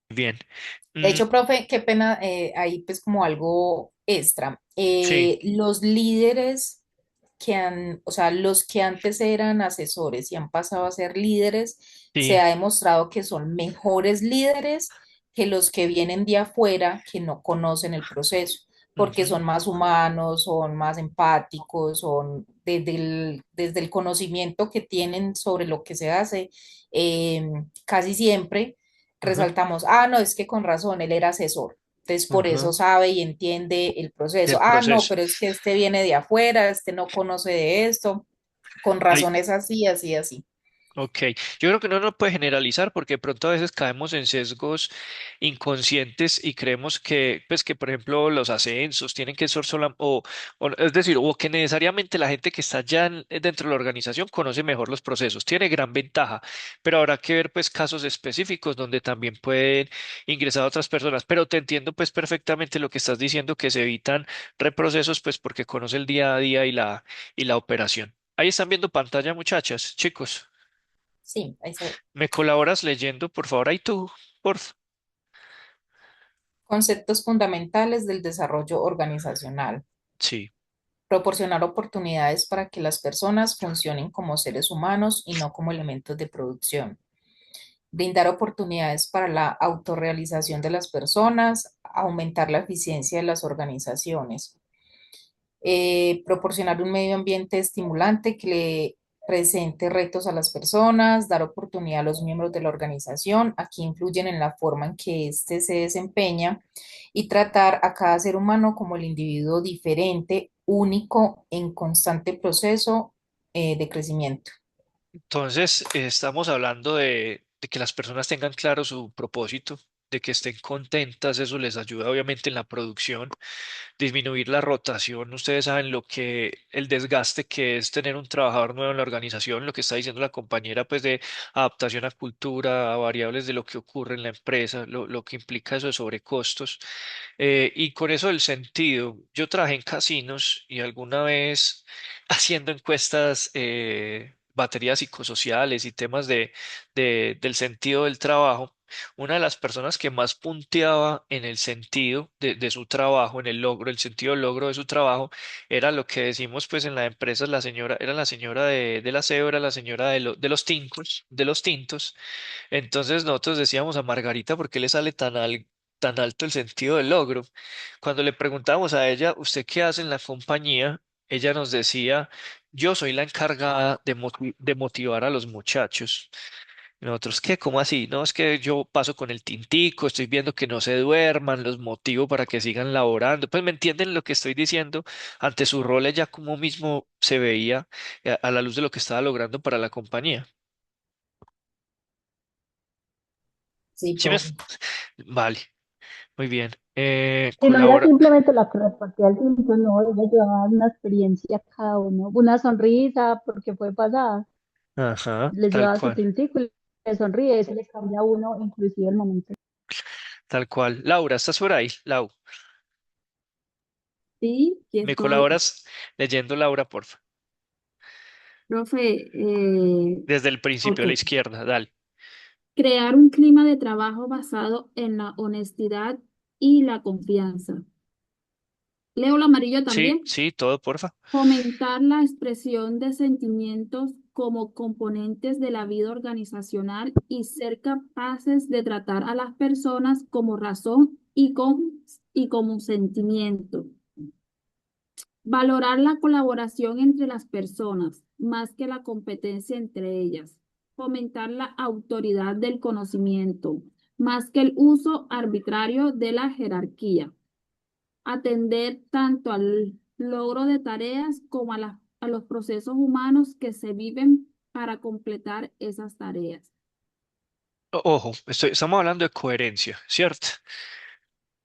Bien. De Mm, hecho, profe, qué pena, ahí pues como algo extra. sí, Los líderes que han, o sea, los que antes eran asesores y han pasado a ser líderes, se sí. ha demostrado que son mejores líderes que los que vienen de afuera que no conocen el proceso, porque Ujú. son más humanos, son más empáticos, son desde el conocimiento que tienen sobre lo que se hace, casi siempre Ajá. resaltamos, ah, no, es que con razón, él era asesor. Entonces, por eso Ajá. sabe y entiende el proceso. Del Ah, no, proceso. pero es que este viene de afuera, este no conoce de esto. Con Hay, razón es así, así, así. Ok, yo creo que uno no puede generalizar porque de pronto a veces caemos en sesgos inconscientes y creemos que, pues que por ejemplo los ascensos tienen que ser es decir, o que necesariamente la gente que está ya dentro de la organización conoce mejor los procesos, tiene gran ventaja, pero habrá que ver pues casos específicos donde también pueden ingresar otras personas, pero te entiendo pues perfectamente lo que estás diciendo, que se evitan reprocesos pues porque conoce el día a día y la operación. Ahí están viendo pantalla, muchachas, chicos. Sí, ahí se ve. ¿Me colaboras leyendo, por favor? Ahí tú, por Conceptos fundamentales del desarrollo organizacional. Sí. Proporcionar oportunidades para que las personas funcionen como seres humanos y no como elementos de producción. Brindar oportunidades para la autorrealización de las personas, aumentar la eficiencia de las organizaciones. Proporcionar un medio ambiente estimulante que le presente retos a las personas, dar oportunidad a los miembros de la organización, aquí influyen en la forma en que éste se desempeña y tratar a cada ser humano como el individuo diferente, único, en constante proceso de crecimiento. Entonces, estamos hablando de que las personas tengan claro su propósito, de que estén contentas, eso les ayuda obviamente en la producción, disminuir la rotación. Ustedes saben lo que el desgaste que es tener un trabajador nuevo en la organización, lo que está diciendo la compañera, pues de adaptación a cultura, a variables de lo que ocurre en la empresa, lo que implica eso de sobrecostos. Y con eso del sentido, yo trabajé en casinos y alguna vez haciendo encuestas, baterías psicosociales y temas del sentido del trabajo, una de las personas que más punteaba en el sentido de su trabajo, en el logro, el sentido del logro de su trabajo, era lo que decimos pues en la empresa, la señora, era la señora del aseo, era la señora de los tintos. Entonces nosotros decíamos a Margarita, ¿por qué le sale tan alto el sentido del logro? Cuando le preguntábamos a ella, ¿usted qué hace en la compañía? Ella nos decía, yo soy la encargada de motivar a los muchachos. Y nosotros, ¿qué? ¿Cómo así? No, es que yo paso con el tintico, estoy viendo que no se duerman, los motivo para que sigan laborando. Pues me entienden lo que estoy diciendo. Ante su rol, ella como mismo se veía a la luz de lo que estaba logrando para la compañía. Sí, ¿Sí me... profe. Vale, muy bien. Y no era Colabora. simplemente la que repartía el tiempo, no, ella llevaba una experiencia a cada uno, una sonrisa, porque fue pasada, Ajá, les tal llevaba su cual, tintico y le sonríe, eso le cambia a uno inclusive el momento. tal cual. Laura, ¿estás por ahí? Lau, Sí, aquí ¿me estoy. colaboras leyendo Laura, porfa? Profe, Desde el principio ok. a la izquierda, dale. Crear un clima de trabajo basado en la honestidad y la confianza. Leo el amarillo Sí, también. sí, todo, porfa. Fomentar la expresión de sentimientos como componentes de la vida organizacional y ser capaces de tratar a las personas como razón y como sentimiento. Valorar la colaboración entre las personas más que la competencia entre ellas. Fomentar la autoridad del conocimiento más que el uso arbitrario de la jerarquía. Atender tanto al logro de tareas como a los procesos humanos que se viven para completar esas tareas. Ojo, estamos hablando de coherencia, ¿cierto?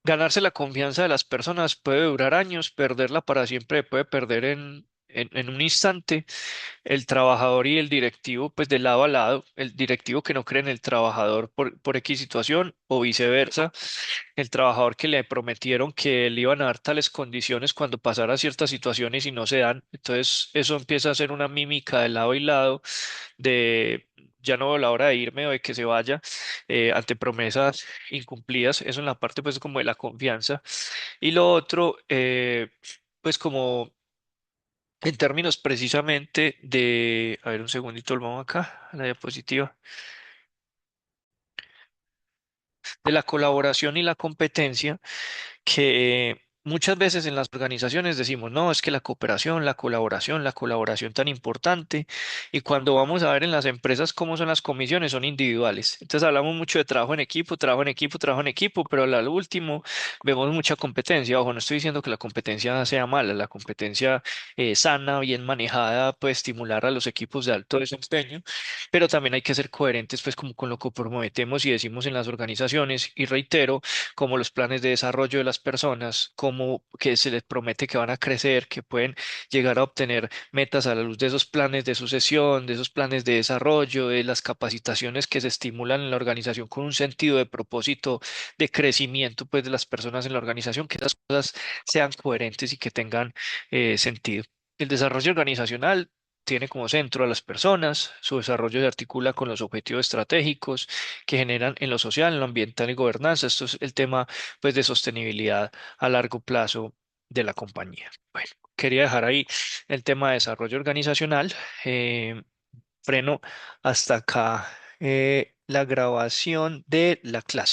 Ganarse la confianza de las personas puede durar años, perderla para siempre puede perder en un instante. El trabajador y el directivo, pues de lado a lado, el directivo que no cree en el trabajador por X situación o viceversa, el trabajador que le prometieron que le iban a dar tales condiciones cuando pasara ciertas situaciones y no se dan. Entonces eso empieza a ser una mímica de lado y lado de... Ya no veo la hora de irme o de que se vaya ante promesas incumplidas. Eso en la parte pues como de la confianza. Y lo otro, pues como en términos precisamente de, a ver un segundito, lo vamos acá, a la diapositiva, de la colaboración y la competencia, que muchas veces en las organizaciones decimos, no, es que la colaboración tan importante, y cuando vamos a ver en las empresas cómo son las comisiones, son individuales. Entonces hablamos mucho de trabajo en equipo, trabajo en equipo, trabajo en equipo, pero al último vemos mucha competencia. Ojo, no estoy diciendo que la competencia sea mala, la competencia sana, bien manejada, puede estimular a los equipos de alto desempeño, pero también hay que ser coherentes pues como con lo que prometemos y decimos en las organizaciones, y reitero, como los planes de desarrollo de las personas, como que se les promete que van a crecer, que pueden llegar a obtener metas a la luz de esos planes de sucesión, de esos planes de desarrollo, de las capacitaciones que se estimulan en la organización con un sentido de propósito, de crecimiento, pues de las personas en la organización, que esas cosas sean coherentes y que tengan sentido. El desarrollo organizacional tiene como centro a las personas, su desarrollo se articula con los objetivos estratégicos que generan en lo social, en lo ambiental y gobernanza. Esto es el tema pues de sostenibilidad a largo plazo de la compañía. Bueno, quería dejar ahí el tema de desarrollo organizacional. Eh, Freno hasta acá la grabación de la clase.